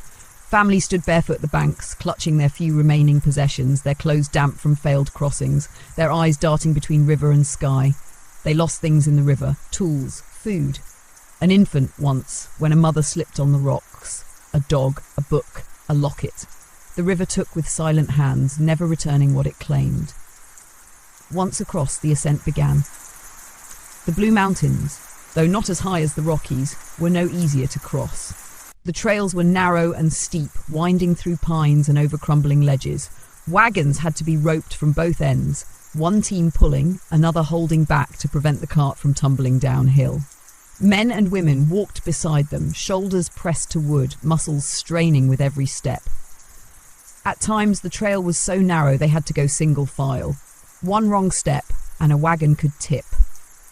Families stood barefoot at the banks, clutching their few remaining possessions, their clothes damp from failed crossings, their eyes darting between river and sky. They lost things in the river, tools, food. An infant once, when a mother slipped on the rocks. A dog, a book, a locket. The river took with silent hands, never returning what it claimed. Once across, the ascent began. The Blue Mountains, though not as high as the Rockies, were no easier to cross. The trails were narrow and steep, winding through pines and over crumbling ledges. Wagons had to be roped from both ends, one team pulling, another holding back to prevent the cart from tumbling downhill. Men and women walked beside them, shoulders pressed to wood, muscles straining with every step. At times, the trail was so narrow they had to go single file. One wrong step, and a wagon could tip.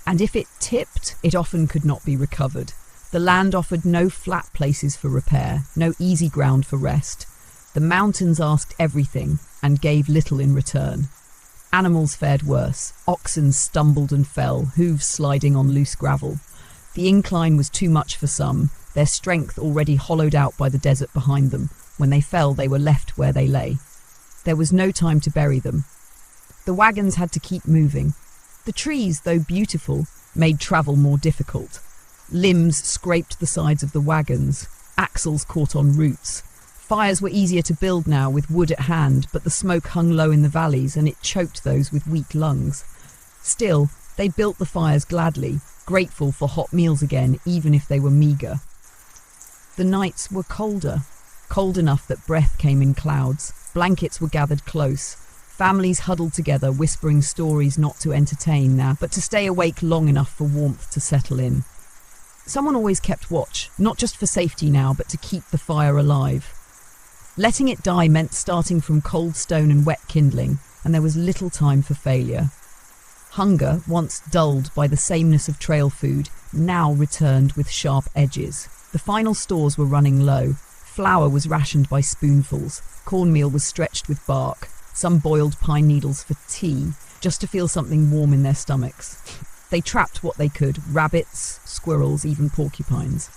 And if it tipped, it often could not be recovered. The land offered no flat places for repair, no easy ground for rest. The mountains asked everything and gave little in return. Animals fared worse. Oxen stumbled and fell, hooves sliding on loose gravel. The incline was too much for some, their strength already hollowed out by the desert behind them. When they fell, they were left where they lay. There was no time to bury them. The wagons had to keep moving. The trees, though beautiful, made travel more difficult. Limbs scraped the sides of the wagons. Axles caught on roots. Fires were easier to build now with wood at hand, but the smoke hung low in the valleys and it choked those with weak lungs. Still, they built the fires gladly, grateful for hot meals again, even if they were meagre. The nights were colder, cold enough that breath came in clouds. Blankets were gathered close. Families huddled together, whispering stories not to entertain now, but to stay awake long enough for warmth to settle in. Someone always kept watch, not just for safety now, but to keep the fire alive. Letting it die meant starting from cold stone and wet kindling, and there was little time for failure. Hunger, once dulled by the sameness of trail food, now returned with sharp edges. The final stores were running low. Flour was rationed by spoonfuls. Cornmeal was stretched with bark. Some boiled pine needles for tea, just to feel something warm in their stomachs. They trapped what they could, rabbits, squirrels, even porcupines.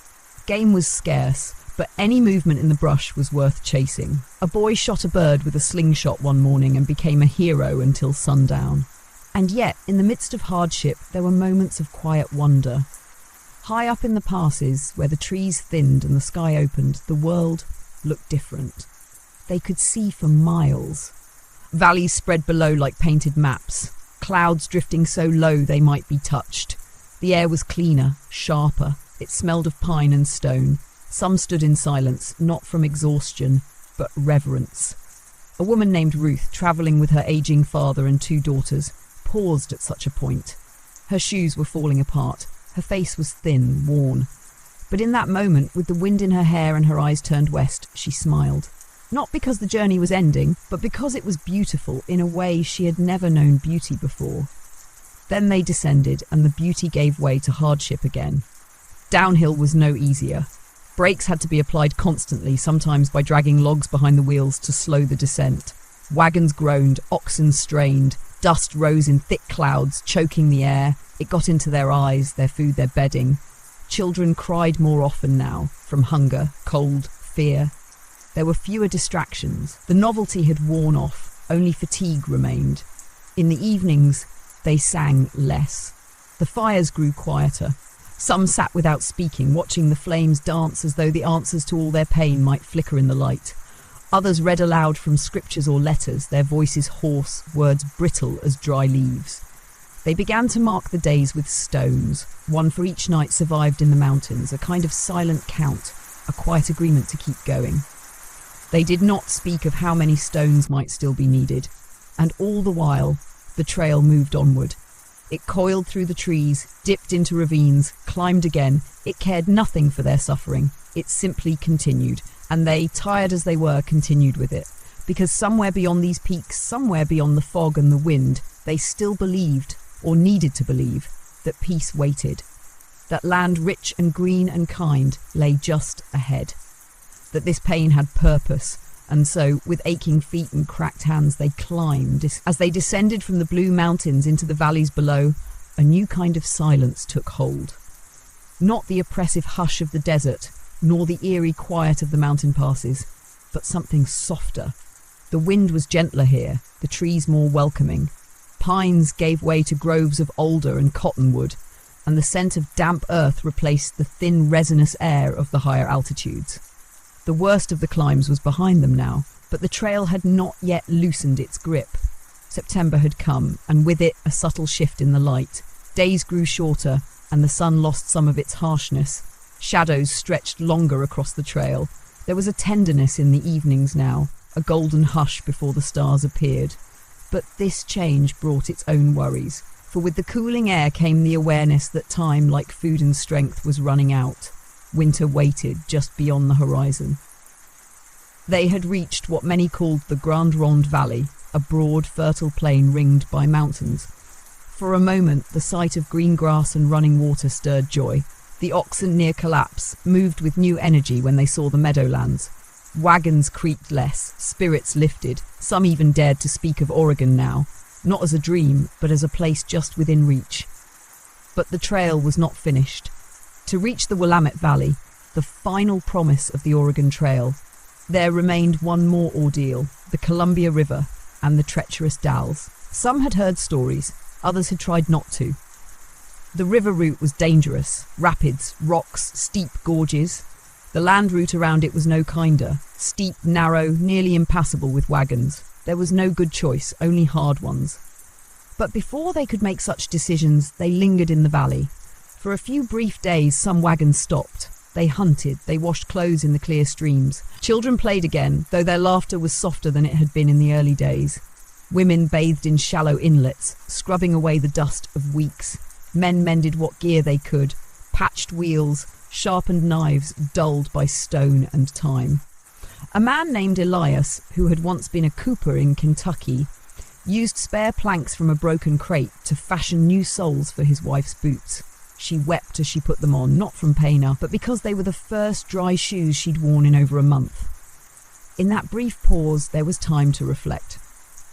Game was scarce, but any movement in the brush was worth chasing. A boy shot a bird with a slingshot one morning and became a hero until sundown. And yet, in the midst of hardship, there were moments of quiet wonder. High up in the passes, where the trees thinned and the sky opened, the world looked different. They could see for miles. Valleys spread below like painted maps, clouds drifting so low they might be touched. The air was cleaner, sharper. It smelled of pine and stone. Some stood in silence, not from exhaustion, but reverence. A woman named Ruth, travelling with her aging father and 2 daughters, paused at such a point. Her shoes were falling apart. Her face was thin, worn. But in that moment, with the wind in her hair and her eyes turned west, she smiled. Not because the journey was ending, but because it was beautiful in a way she had never known beauty before. Then they descended, and the beauty gave way to hardship again. Downhill was no easier. Brakes had to be applied constantly, sometimes by dragging logs behind the wheels to slow the descent. Wagons groaned, oxen strained, dust rose in thick clouds, choking the air. It got into their eyes, their food, their bedding. Children cried more often now, from hunger, cold, fear. There were fewer distractions. The novelty had worn off, only fatigue remained. In the evenings, they sang less. The fires grew quieter. Some sat without speaking, watching the flames dance as though the answers to all their pain might flicker in the light. Others read aloud from scriptures or letters, their voices hoarse, words brittle as dry leaves. They began to mark the days with stones, one for each night survived in the mountains, a kind of silent count, a quiet agreement to keep going. They did not speak of how many stones might still be needed, and all the while, the trail moved onward. It coiled through the trees, dipped into ravines, climbed again. It cared nothing for their suffering. It simply continued, and they, tired as they were, continued with it. Because somewhere beyond these peaks, somewhere beyond the fog and the wind, they still believed, or needed to believe, that peace waited. That land rich and green and kind lay just ahead. That this pain had purpose. And so, with aching feet and cracked hands, they climbed. As they descended from the blue mountains into the valleys below, a new kind of silence took hold. Not the oppressive hush of the desert, nor the eerie quiet of the mountain passes, but something softer. The wind was gentler here, the trees more welcoming. Pines gave way to groves of alder and cottonwood, and the scent of damp earth replaced the thin, resinous air of the higher altitudes. The worst of the climbs was behind them now, but the trail had not yet loosened its grip. September had come, and with it a subtle shift in the light. Days grew shorter, and the sun lost some of its harshness. Shadows stretched longer across the trail. There was a tenderness in the evenings now, a golden hush before the stars appeared. But this change brought its own worries, for with the cooling air came the awareness that time, like food and strength, was running out. Winter waited just beyond the horizon. They had reached what many called the Grande Ronde Valley, a broad, fertile plain ringed by mountains. For a moment, the sight of green grass and running water stirred joy. The oxen near collapse moved with new energy when they saw the meadowlands. Wagons creaked less, spirits lifted. Some even dared to speak of Oregon now, not as a dream, but as a place just within reach. But the trail was not finished. To reach the Willamette Valley, the final promise of the Oregon Trail, there remained one more ordeal, the Columbia River and the treacherous Dalles. Some had heard stories, others had tried not to. The river route was dangerous, rapids, rocks, steep gorges. The land route around it was no kinder, steep, narrow, nearly impassable with wagons. There was no good choice, only hard ones. But before they could make such decisions, they lingered in the valley. For a few brief days, some wagons stopped. They hunted, they washed clothes in the clear streams. Children played again, though their laughter was softer than it had been in the early days. Women bathed in shallow inlets, scrubbing away the dust of weeks. Men mended what gear they could, patched wheels, sharpened knives dulled by stone and time. A man named Elias, who had once been a cooper in Kentucky, used spare planks from a broken crate to fashion new soles for his wife's boots. She wept as she put them on, not from pain, but because they were the first dry shoes she'd worn in over a month. In that brief pause, there was time to reflect.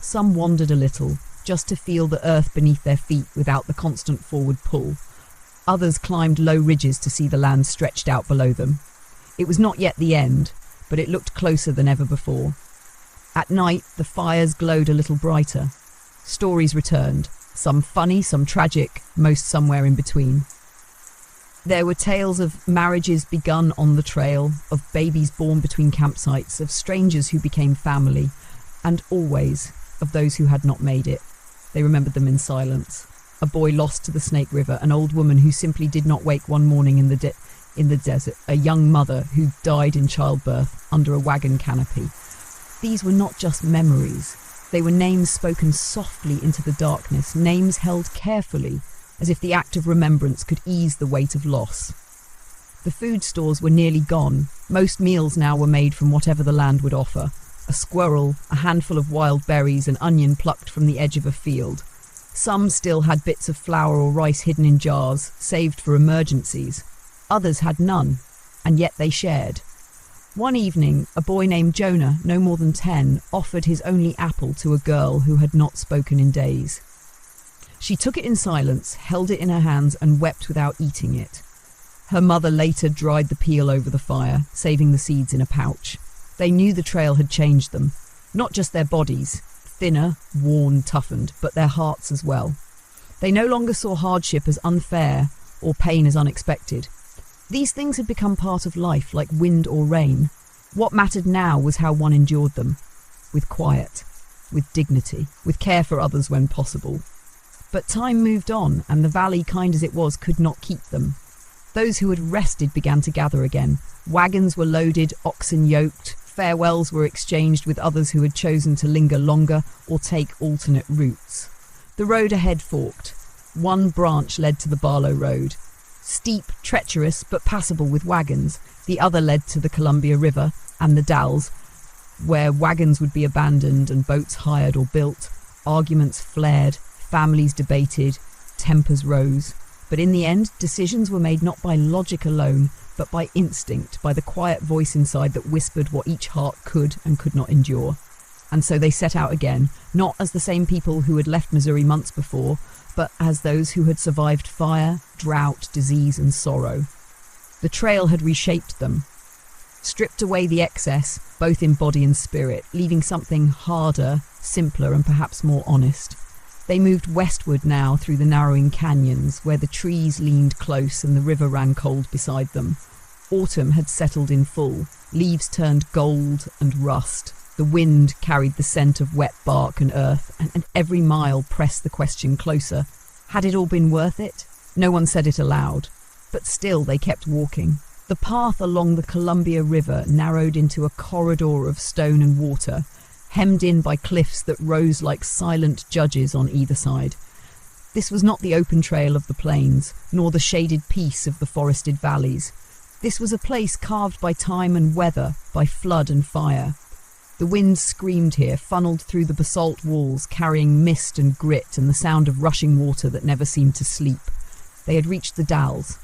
Some wandered a little, just to feel the earth beneath their feet without the constant forward pull. Others climbed low ridges to see the land stretched out below them. It was not yet the end, but it looked closer than ever before. At night, the fires glowed a little brighter. Stories returned, some funny, some tragic, most somewhere in between. There were tales of marriages begun on the trail, of babies born between campsites, of strangers who became family, and always of those who had not made it. They remembered them in silence. A boy lost to the Snake River, an old woman who simply did not wake one morning in the in the desert, a young mother who died in childbirth under a wagon canopy. These were not just memories. They were names spoken softly into the darkness, names held carefully, as if the act of remembrance could ease the weight of loss. The food stores were nearly gone. Most meals now were made from whatever the land would offer. A squirrel, a handful of wild berries, an onion plucked from the edge of a field. Some still had bits of flour or rice hidden in jars, saved for emergencies. Others had none, and yet they shared. One evening, a boy named Jonah, no more than 10, offered his only apple to a girl who had not spoken in days. She took it in silence, held it in her hands, and wept without eating it. Her mother later dried the peel over the fire, saving the seeds in a pouch. They knew the trail had changed them, not just their bodies, thinner, worn, toughened, but their hearts as well. They no longer saw hardship as unfair or pain as unexpected. These things had become part of life, like wind or rain. What mattered now was how one endured them, with quiet, with dignity, with care for others when possible. But time moved on, and the valley, kind as it was, could not keep them. Those who had rested began to gather again. Wagons were loaded, oxen yoked, farewells were exchanged with others who had chosen to linger longer or take alternate routes. The road ahead forked. One branch led to the Barlow Road. Steep, treacherous, but passable with wagons. The other led to the Columbia River and the Dalles, where wagons would be abandoned and boats hired or built. Arguments flared, families debated, tempers rose. But in the end, decisions were made not by logic alone, but by instinct, by the quiet voice inside that whispered what each heart could and could not endure. And so they set out again, not as the same people who had left Missouri months before, but as those who had survived fire, drought, disease, and sorrow. The trail had reshaped them, stripped away the excess, both in body and spirit, leaving something harder, simpler, and perhaps more honest. They moved westward now through the narrowing canyons, where the trees leaned close and the river ran cold beside them. Autumn had settled in full, leaves turned gold and rust. The wind carried the scent of wet bark and earth, and every mile pressed the question closer. Had it all been worth it? No one said it aloud, but still they kept walking. The path along the Columbia River narrowed into a corridor of stone and water, hemmed in by cliffs that rose like silent judges on either side. This was not the open trail of the plains, nor the shaded peace of the forested valleys. This was a place carved by time and weather, by flood and fire. The wind screamed here, funneled through the basalt walls, carrying mist and grit and the sound of rushing water that never seemed to sleep. They had reached the Dalles.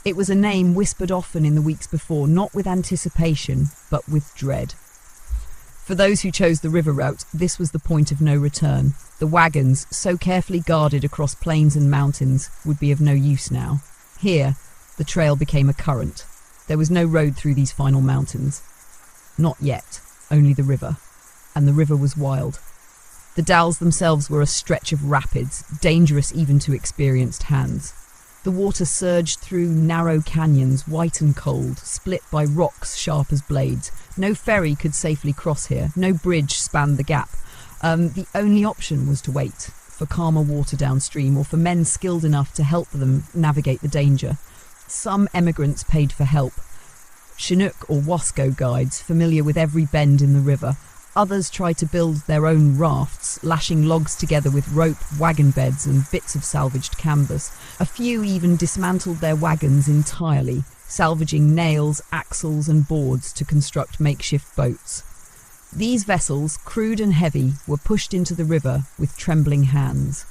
It was a name whispered often in the weeks before, not with anticipation, but with dread. For those who chose the river route, this was the point of no return. The wagons, so carefully guarded across plains and mountains, would be of no use now. Here, the trail became a current. There was no road through these final mountains. Not yet. Only the river. And the river was wild. The Dalles themselves were a stretch of rapids, dangerous even to experienced hands. The water surged through narrow canyons, white and cold, split by rocks sharp as blades. No ferry could safely cross here. No bridge spanned the gap. The only option was to wait for calmer water downstream, or for men skilled enough to help them navigate the danger. Some emigrants paid for help. Chinook or Wasco guides, familiar with every bend in the river. Others tried to build their own rafts, lashing logs together with rope, wagon beds, and bits of salvaged canvas. A few even dismantled their wagons entirely, salvaging nails, axles, and boards to construct makeshift boats. These vessels, crude and heavy, were pushed into the river with trembling hands.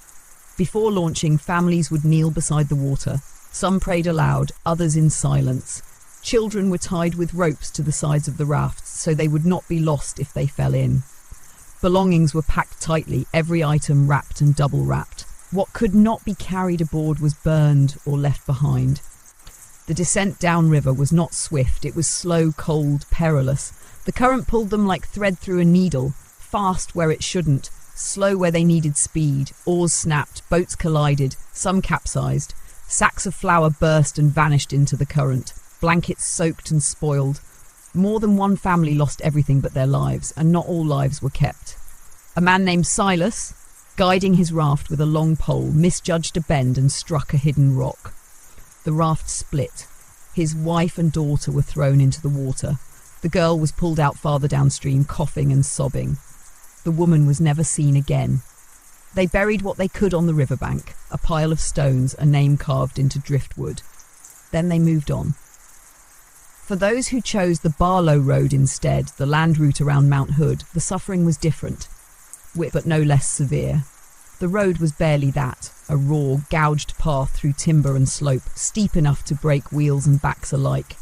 Before launching, families would kneel beside the water. Some prayed aloud, others in silence. Children were tied with ropes to the sides of the rafts so they would not be lost if they fell in. Belongings were packed tightly, every item wrapped and double-wrapped. What could not be carried aboard was burned or left behind. The descent downriver was not swift, it was slow, cold, perilous. The current pulled them like thread through a needle, fast where it shouldn't, slow where they needed speed. Oars snapped, boats collided, some capsized. Sacks of flour burst and vanished into the current. Blankets soaked and spoiled. More than one family lost everything but their lives, and not all lives were kept. A man named Silas, guiding his raft with a long pole, misjudged a bend and struck a hidden rock. The raft split. His wife and daughter were thrown into the water. The girl was pulled out farther downstream, coughing and sobbing. The woman was never seen again. They buried what they could on the riverbank, a pile of stones, a name carved into driftwood. Then they moved on. For those who chose the Barlow Road instead, the land route around Mount Hood, the suffering was different, but no less severe. The road was barely that, a raw, gouged path through timber and slope, steep enough to break wheels and backs alike.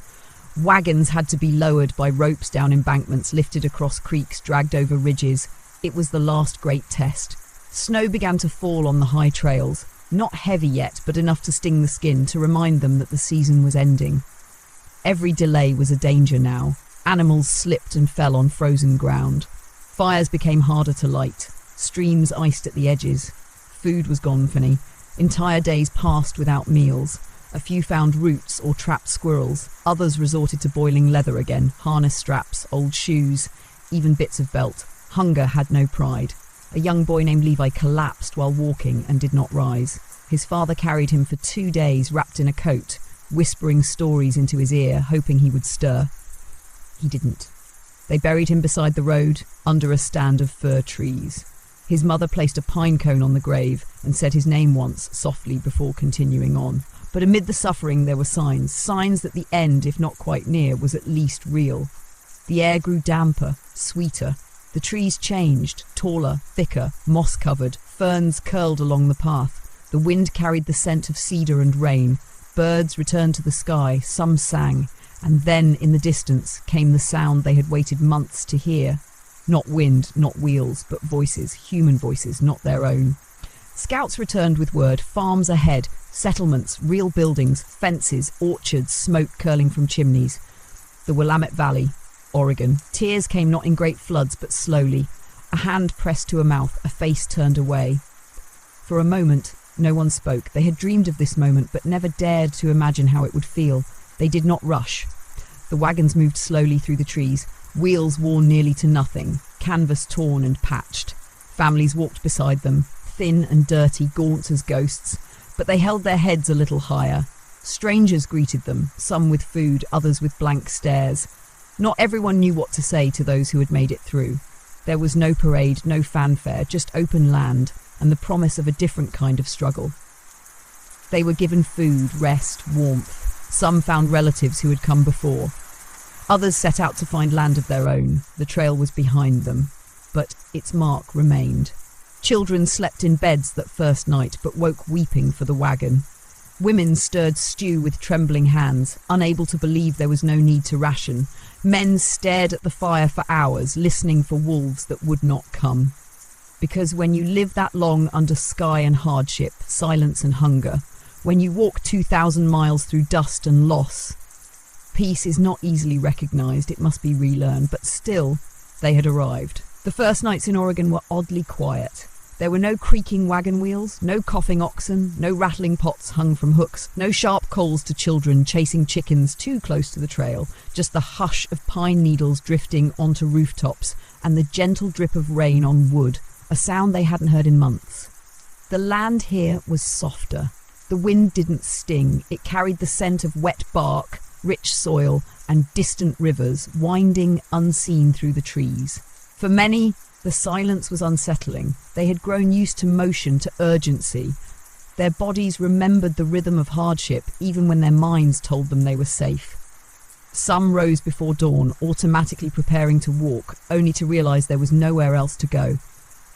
Wagons had to be lowered by ropes down embankments, lifted across creeks, dragged over ridges. It was the last great test. Snow began to fall on the high trails, not heavy yet, but enough to sting the skin, to remind them that the season was ending. Every delay was a danger now. Animals slipped and fell on frozen ground. Fires became harder to light. Streams iced at the edges. Food was gone, Fanny. Entire days passed without meals. A few found roots or trapped squirrels. Others resorted to boiling leather again, harness straps, old shoes, even bits of belt. Hunger had no pride. A young boy named Levi collapsed while walking and did not rise. His father carried him for 2 days wrapped in a coat, whispering stories into his ear, hoping he would stir. He didn't. They buried him beside the road, under a stand of fir trees. His mother placed a pine cone on the grave and said his name once, softly, before continuing on. But amid the suffering there were signs that the end, if not quite near, was at least real. The air grew damper, sweeter. The trees changed, taller, thicker, moss-covered. Ferns curled along the path. The wind carried the scent of cedar and rain. Birds returned to the sky, some sang, and then, in the distance, came the sound they had waited months to hear. Not wind, not wheels, but voices, human voices, not their own. Scouts returned with word, farms ahead, settlements, real buildings, fences, orchards, smoke curling from chimneys. The Willamette Valley, Oregon. Tears came not in great floods, but slowly. A hand pressed to a mouth, a face turned away. For a moment, no one spoke. They had dreamed of this moment, but never dared to imagine how it would feel. They did not rush. The wagons moved slowly through the trees, wheels worn nearly to nothing, canvas torn and patched. Families walked beside them, thin and dirty, gaunt as ghosts, but they held their heads a little higher. Strangers greeted them, some with food, others with blank stares. Not everyone knew what to say to those who had made it through. There was no parade, no fanfare, just open land and the promise of a different kind of struggle. They were given food, rest, warmth. Some found relatives who had come before. Others set out to find land of their own. The trail was behind them, but its mark remained. Children slept in beds that first night, but woke weeping for the wagon. Women stirred stew with trembling hands, unable to believe there was no need to ration. Men stared at the fire for hours, listening for wolves that would not come. Because when you live that long under sky and hardship, silence and hunger, when you walk 2,000 miles through dust and loss, peace is not easily recognised, it must be relearned, but still, they had arrived. The first nights in Oregon were oddly quiet. There were no creaking wagon wheels, no coughing oxen, no rattling pots hung from hooks, no sharp calls to children chasing chickens too close to the trail, just the hush of pine needles drifting onto rooftops and the gentle drip of rain on wood, a sound they hadn't heard in months. The land here was softer. The wind didn't sting. It carried the scent of wet bark, rich soil, and distant rivers winding unseen through the trees. For many, the silence was unsettling. They had grown used to motion, to urgency. Their bodies remembered the rhythm of hardship, even when their minds told them they were safe. Some rose before dawn, automatically preparing to walk, only to realise there was nowhere else to go.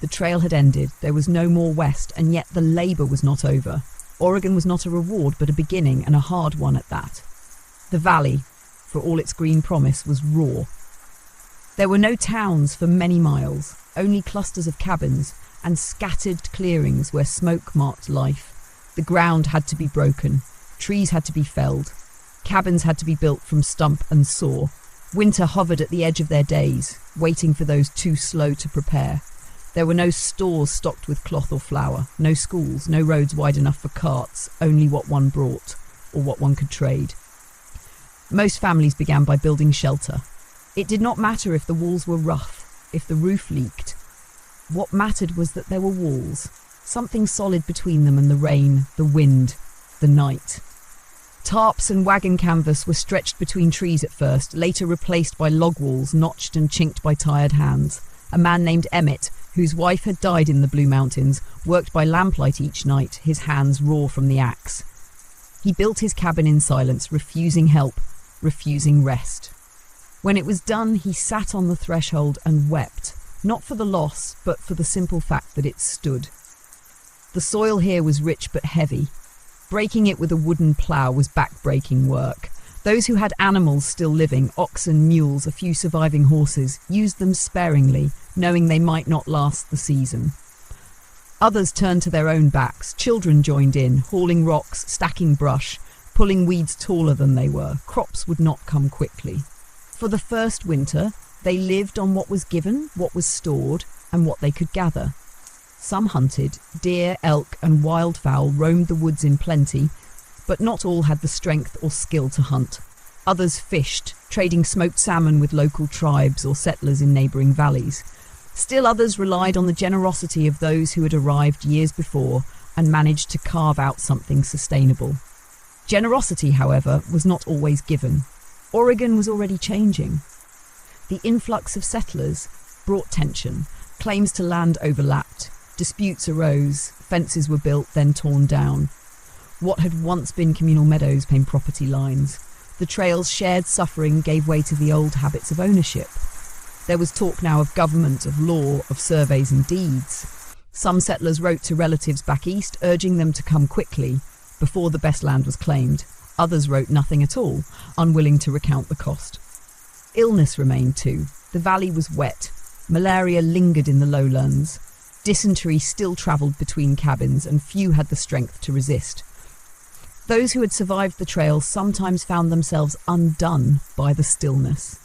The trail had ended, there was no more west, and yet the labour was not over. Oregon was not a reward, but a beginning, and a hard one at that. The valley, for all its green promise, was raw. There were no towns for many miles, only clusters of cabins and scattered clearings where smoke marked life. The ground had to be broken, trees had to be felled, cabins had to be built from stump and saw. Winter hovered at the edge of their days, waiting for those too slow to prepare. There were no stores stocked with cloth or flour, no schools, no roads wide enough for carts, only what one brought, or what one could trade. Most families began by building shelter. It did not matter if the walls were rough, if the roof leaked. What mattered was that there were walls, something solid between them and the rain, the wind, the night. Tarps and wagon canvas were stretched between trees at first, later replaced by log walls notched and chinked by tired hands. A man named Emmett, whose wife had died in the Blue Mountains, worked by lamplight each night, his hands raw from the axe. He built his cabin in silence, refusing help, refusing rest. When it was done, he sat on the threshold and wept, not for the loss, but for the simple fact that it stood. The soil here was rich but heavy. Breaking it with a wooden plough was back-breaking work. Those who had animals still living, oxen, mules, a few surviving horses, used them sparingly, knowing they might not last the season. Others turned to their own backs. Children joined in, hauling rocks, stacking brush, pulling weeds taller than they were. Crops would not come quickly. For the first winter, they lived on what was given, what was stored, and what they could gather. Some hunted. Deer, elk, and wildfowl roamed the woods in plenty, but not all had the strength or skill to hunt. Others fished, trading smoked salmon with local tribes or settlers in neighbouring valleys. Still others relied on the generosity of those who had arrived years before and managed to carve out something sustainable. Generosity, however, was not always given. Oregon was already changing. The influx of settlers brought tension. Claims to land overlapped. Disputes arose. Fences were built, then torn down. What had once been communal meadows became property lines. The trail's shared suffering gave way to the old habits of ownership. There was talk now of government, of law, of surveys and deeds. Some settlers wrote to relatives back east, urging them to come quickly, before the best land was claimed. Others wrote nothing at all, unwilling to recount the cost. Illness remained too. The valley was wet. Malaria lingered in the lowlands. Dysentery still travelled between cabins, and few had the strength to resist. Those who had survived the trail sometimes found themselves undone by the stillness.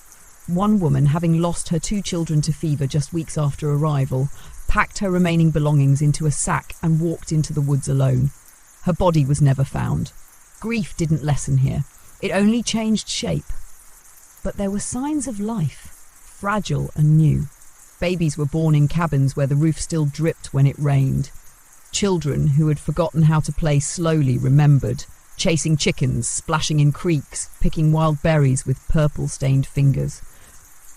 One woman, having lost her 2 children to fever just weeks after arrival, packed her remaining belongings into a sack and walked into the woods alone. Her body was never found. Grief didn't lessen here. It only changed shape. But there were signs of life, fragile and new. Babies were born in cabins where the roof still dripped when it rained. Children who had forgotten how to play slowly remembered, chasing chickens, splashing in creeks, picking wild berries with purple-stained fingers.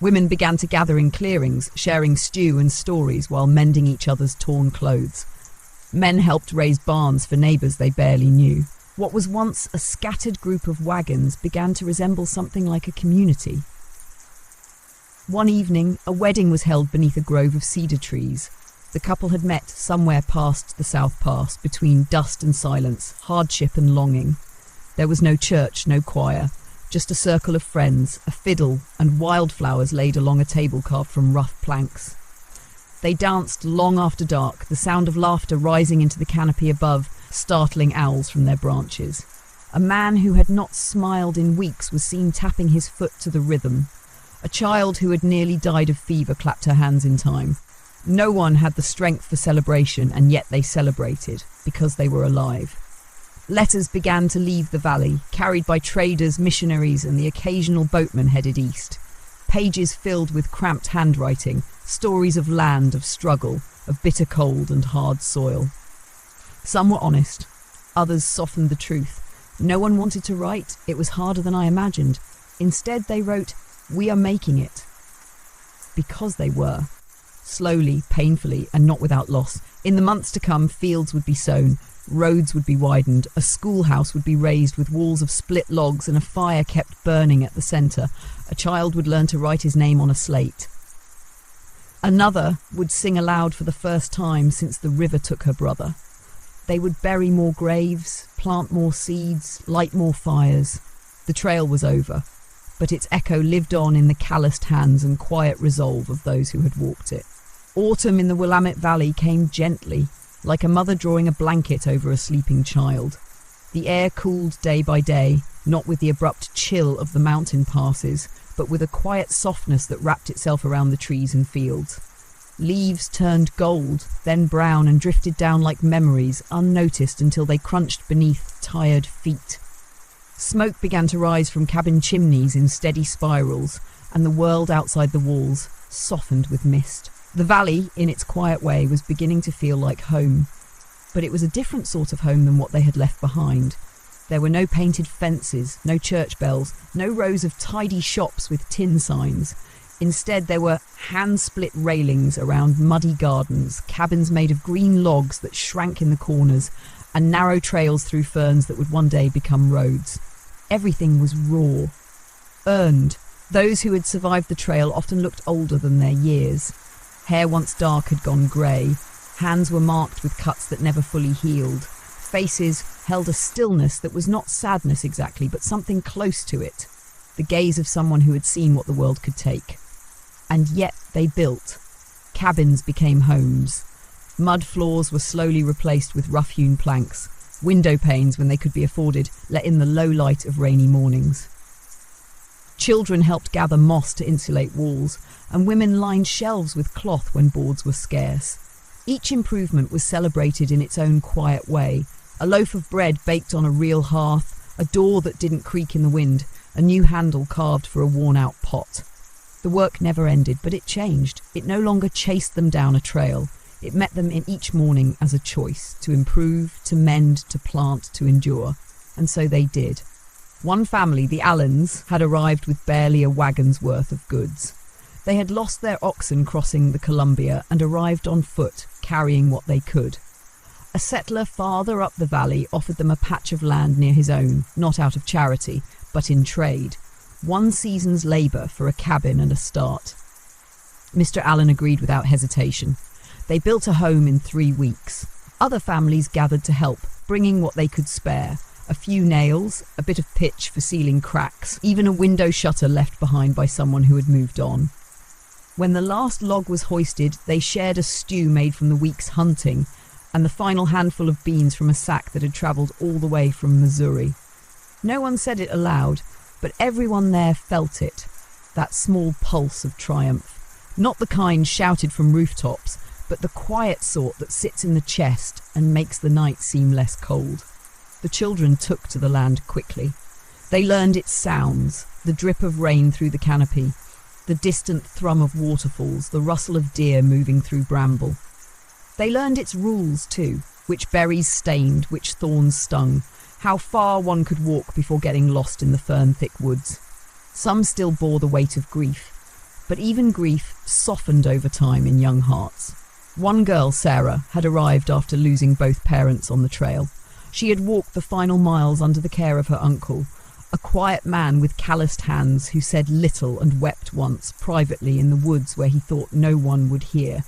Women began to gather in clearings, sharing stew and stories while mending each other's torn clothes. Men helped raise barns for neighbours they barely knew. What was once a scattered group of wagons began to resemble something like a community. One evening, a wedding was held beneath a grove of cedar trees. The couple had met somewhere past the South Pass, between dust and silence, hardship and longing. There was no church, no choir, just a circle of friends, a fiddle, and wildflowers laid along a table carved from rough planks. They danced long after dark, the sound of laughter rising into the canopy above, startling owls from their branches. A man who had not smiled in weeks was seen tapping his foot to the rhythm. A child who had nearly died of fever clapped her hands in time. No one had the strength for celebration, and yet they celebrated, because they were alive. Letters began to leave the valley, carried by traders, missionaries, and the occasional boatman headed east. Pages filled with cramped handwriting, stories of land, of struggle, of bitter cold and hard soil. Some were honest, others softened the truth. No one wanted to write, it was harder than I imagined. Instead they wrote, "We are making it." Because they were. Slowly, painfully, and not without loss. In the months to come, fields would be sown, roads would be widened, a schoolhouse would be raised with walls of split logs and a fire kept burning at the centre. A child would learn to write his name on a slate. Another would sing aloud for the first time since the river took her brother. They would bury more graves, plant more seeds, light more fires. The trail was over, but its echo lived on in the calloused hands and quiet resolve of those who had walked it. Autumn in the Willamette Valley came gently, like a mother drawing a blanket over a sleeping child. The air cooled day by day, not with the abrupt chill of the mountain passes, but with a quiet softness that wrapped itself around the trees and fields. Leaves turned gold, then brown, and drifted down like memories, unnoticed until they crunched beneath tired feet. Smoke began to rise from cabin chimneys in steady spirals, and the world outside the walls softened with mist. The valley, in its quiet way, was beginning to feel like home, but it was a different sort of home than what they had left behind. There were no painted fences, no church bells, no rows of tidy shops with tin signs. Instead, there were hand-split railings around muddy gardens, cabins made of green logs that shrank in the corners, and narrow trails through ferns that would one day become roads. Everything was raw, earned. Those who had survived the trail often looked older than their years. Hair once dark had gone grey. Hands were marked with cuts that never fully healed. Faces held a stillness that was not sadness exactly, but something close to it. The gaze of someone who had seen what the world could take. And yet they built. Cabins became homes. Mud floors were slowly replaced with rough-hewn planks. Window panes, when they could be afforded, let in the low light of rainy mornings. Children helped gather moss to insulate walls, and women lined shelves with cloth when boards were scarce. Each improvement was celebrated in its own quiet way. A loaf of bread baked on a real hearth, a door that didn't creak in the wind, a new handle carved for a worn-out pot. The work never ended, but it changed. It no longer chased them down a trail. It met them in each morning as a choice, to improve, to mend, to plant, to endure. And so they did. One family, the Allens, had arrived with barely a wagon's worth of goods. They had lost their oxen crossing the Columbia and arrived on foot, carrying what they could. A settler farther up the valley offered them a patch of land near his own, not out of charity, but in trade. One season's labour for a cabin and a start. Mr. Allen agreed without hesitation. They built a home in 3 weeks. Other families gathered to help, bringing what they could spare. A few nails, a bit of pitch for sealing cracks, even a window shutter left behind by someone who had moved on. When the last log was hoisted, they shared a stew made from the week's hunting and the final handful of beans from a sack that had travelled all the way from Missouri. No one said it aloud, but everyone there felt it, that small pulse of triumph. Not the kind shouted from rooftops, but the quiet sort that sits in the chest and makes the night seem less cold. The children took to the land quickly. They learned its sounds, the drip of rain through the canopy, the distant thrum of waterfalls, the rustle of deer moving through bramble. They learned its rules too, which berries stained, which thorns stung, how far one could walk before getting lost in the fern-thick woods. Some still bore the weight of grief, but even grief softened over time in young hearts. One girl, Sarah, had arrived after losing both parents on the trail. She had walked the final miles under the care of her uncle, a quiet man with calloused hands who said little and wept once, privately in the woods where he thought no one would hear.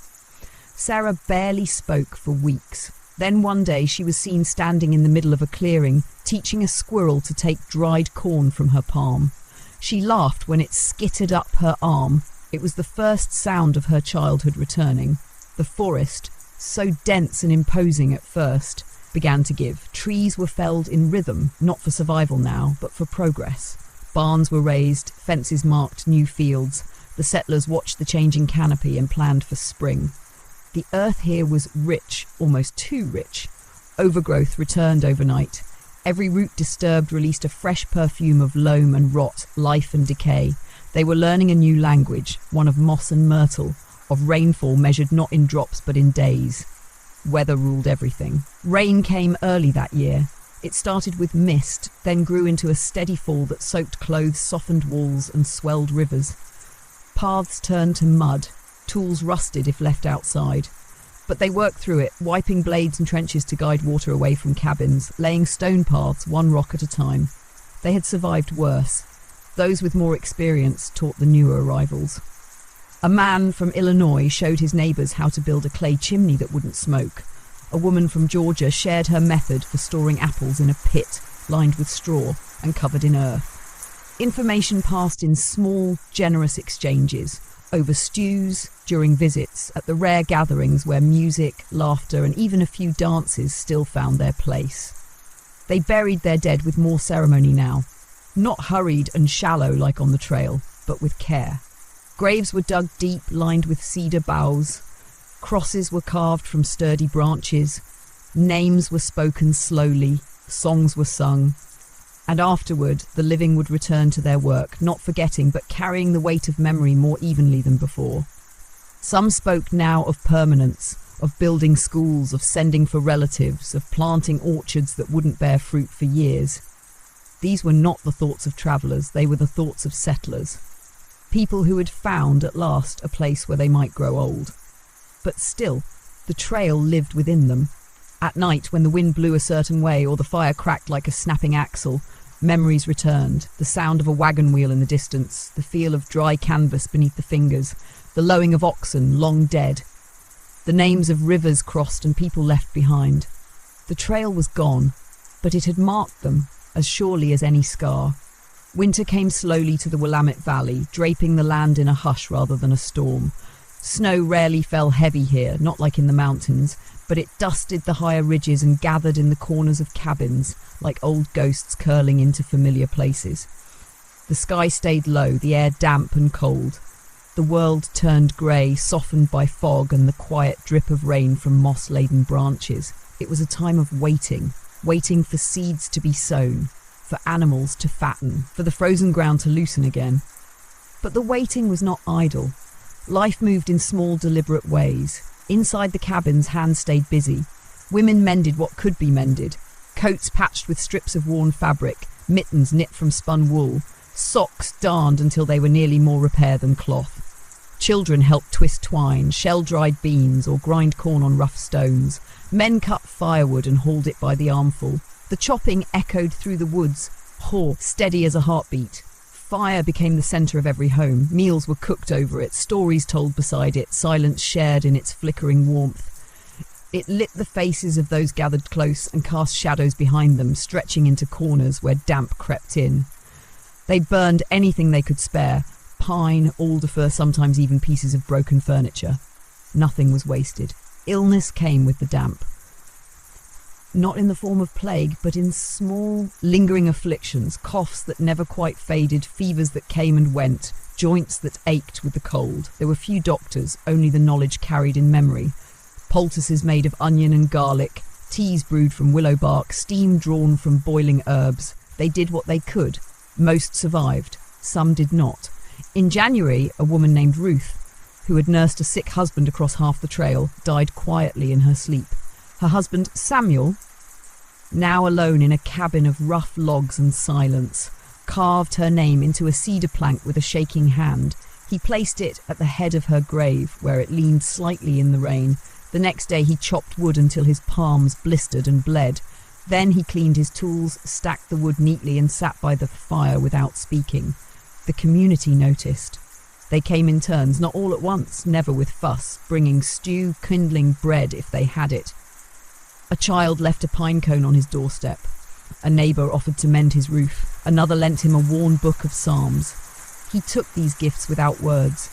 Sarah barely spoke for weeks. Then one day she was seen standing in the middle of a clearing, teaching a squirrel to take dried corn from her palm. She laughed when it skittered up her arm. It was the first sound of her childhood returning. The forest, so dense and imposing at first, began to give. Trees were felled in rhythm, not for survival now, but for progress. Barns were raised, fences marked new fields. The settlers watched the changing canopy and planned for spring. The earth here was rich, almost too rich. Overgrowth returned overnight. Every root disturbed released a fresh perfume of loam and rot, life and decay. They were learning a new language, one of moss and myrtle, of rainfall measured not in drops but in days. Weather ruled everything. Rain came early that year. It started with mist, then grew into a steady fall that soaked clothes, softened walls, and swelled rivers. Paths turned to mud, tools rusted if left outside. But they worked through it, wiping blades and trenches to guide water away from cabins, laying stone paths one rock at a time. They had survived worse. Those with more experience taught the newer arrivals. A man from Illinois showed his neighbours how to build a clay chimney that wouldn't smoke. A woman from Georgia shared her method for storing apples in a pit lined with straw and covered in earth. Information passed in small, generous exchanges, over stews, during visits, at the rare gatherings where music, laughter, and even a few dances still found their place. They buried their dead with more ceremony now, not hurried and shallow like on the trail, but with care. Graves were dug deep, lined with cedar boughs. Crosses were carved from sturdy branches. Names were spoken slowly. Songs were sung. And afterward, the living would return to their work, not forgetting, but carrying the weight of memory more evenly than before. Some spoke now of permanence, of building schools, of sending for relatives, of planting orchards that wouldn't bear fruit for years. These were not the thoughts of travellers, they were the thoughts of settlers. People who had found, at last, a place where they might grow old. But still, the trail lived within them. At night, when the wind blew a certain way or the fire cracked like a snapping axle, memories returned, the sound of a wagon wheel in the distance, the feel of dry canvas beneath the fingers, the lowing of oxen long dead, the names of rivers crossed and people left behind. The trail was gone, but it had marked them as surely as any scar. Winter came slowly to the Willamette Valley, draping the land in a hush rather than a storm. Snow rarely fell heavy here, not like in the mountains, but it dusted the higher ridges and gathered in the corners of cabins, like old ghosts curling into familiar places. The sky stayed low, the air damp and cold. The world turned grey, softened by fog and the quiet drip of rain from moss-laden branches. It was a time of waiting for seeds to be sown, for animals to fatten, for the frozen ground to loosen again. But the waiting was not idle. Life moved in small, deliberate ways. Inside the cabins, hands stayed busy. Women mended what could be mended. Coats patched with strips of worn fabric, mittens knit from spun wool, socks darned until they were nearly more repair than cloth. Children helped twist twine, shell-dried beans, or grind corn on rough stones. Men cut firewood and hauled it by the armful. The chopping echoed through the woods, steady as a heartbeat. Fire became the centre of every home. Meals were cooked over it, stories told beside it, silence shared in its flickering warmth. It lit the faces of those gathered close and cast shadows behind them, stretching into corners where damp crept in. They burned anything they could spare, pine, alder, sometimes even pieces of broken furniture. Nothing was wasted. Illness came with the damp. Not in the form of plague, but in small, lingering afflictions, coughs that never quite faded, fevers that came and went, joints that ached with the cold. There were few doctors, only the knowledge carried in memory. Poultices made of onion and garlic, teas brewed from willow bark, steam drawn from boiling herbs. They did what they could. Most survived. Some did not. In January, a woman named Ruth, who had nursed a sick husband across half the trail, died quietly in her sleep. Her husband, Samuel, now alone in a cabin of rough logs and silence, carved her name into a cedar plank with a shaking hand. He placed it at the head of her grave, where it leaned slightly in the rain. The next day he chopped wood until his palms blistered and bled. Then he cleaned his tools, stacked the wood neatly and sat by the fire without speaking. The community noticed. They came in turns, not all at once, never with fuss, bringing stew, kindling bread if they had it. A child left a pine cone on his doorstep. A neighbour offered to mend his roof. Another lent him a worn book of psalms. He took these gifts without words.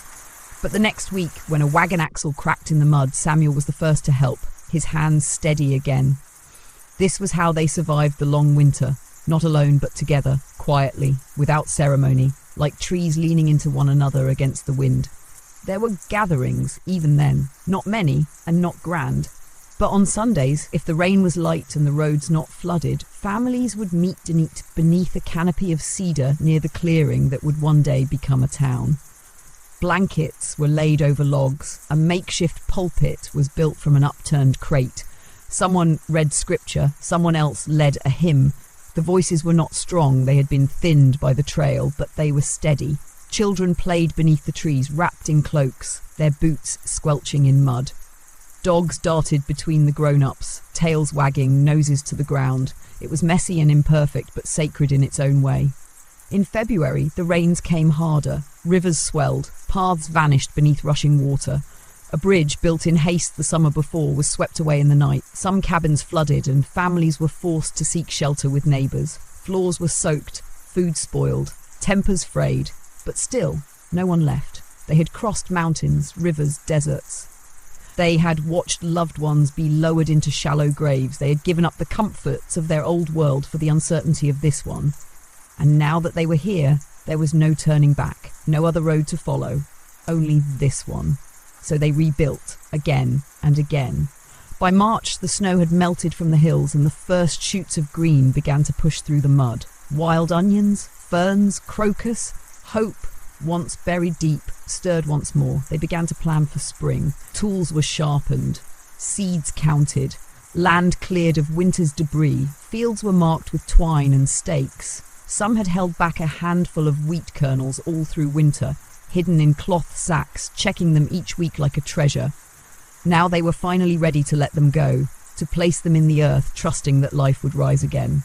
But the next week, when a wagon axle cracked in the mud, Samuel was the first to help, his hands steady again. This was how they survived the long winter, not alone but together, quietly, without ceremony, like trees leaning into one another against the wind. There were gatherings, even then, not many and not grand. But on Sundays, if the rain was light and the roads not flooded, families would meet beneath a canopy of cedar near the clearing that would one day become a town. Blankets were laid over logs. A makeshift pulpit was built from an upturned crate. Someone read scripture, someone else led a hymn. The voices were not strong, they had been thinned by the trail, but they were steady. Children played beneath the trees, wrapped in cloaks, their boots squelching in mud. Dogs darted between the grown-ups, tails wagging, noses to the ground. It was messy and imperfect, but sacred in its own way. In February, the rains came harder. Rivers swelled, paths vanished beneath rushing water. A bridge, built in haste the summer before, was swept away in the night. Some cabins flooded, and families were forced to seek shelter with neighbours. Floors were soaked, food spoiled, tempers frayed. But still, no one left. They had crossed mountains, rivers, deserts. They had watched loved ones be lowered into shallow graves. They had given up the comforts of their old world for the uncertainty of this one. And now that they were here, there was no turning back, no other road to follow, only this one. So they rebuilt, again and again. By March, the snow had melted from the hills and the first shoots of green began to push through the mud. Wild onions, ferns, crocus, hope, once buried deep, stirred once more. They began to plan for spring. Tools were sharpened. Seeds counted, land cleared of winter's debris, fields were marked with twine and stakes. Some had held back a handful of wheat kernels all through winter, hidden in cloth sacks, checking them each week like a treasure. Now they were finally ready to let them go, to place them in the earth, trusting that life would rise again.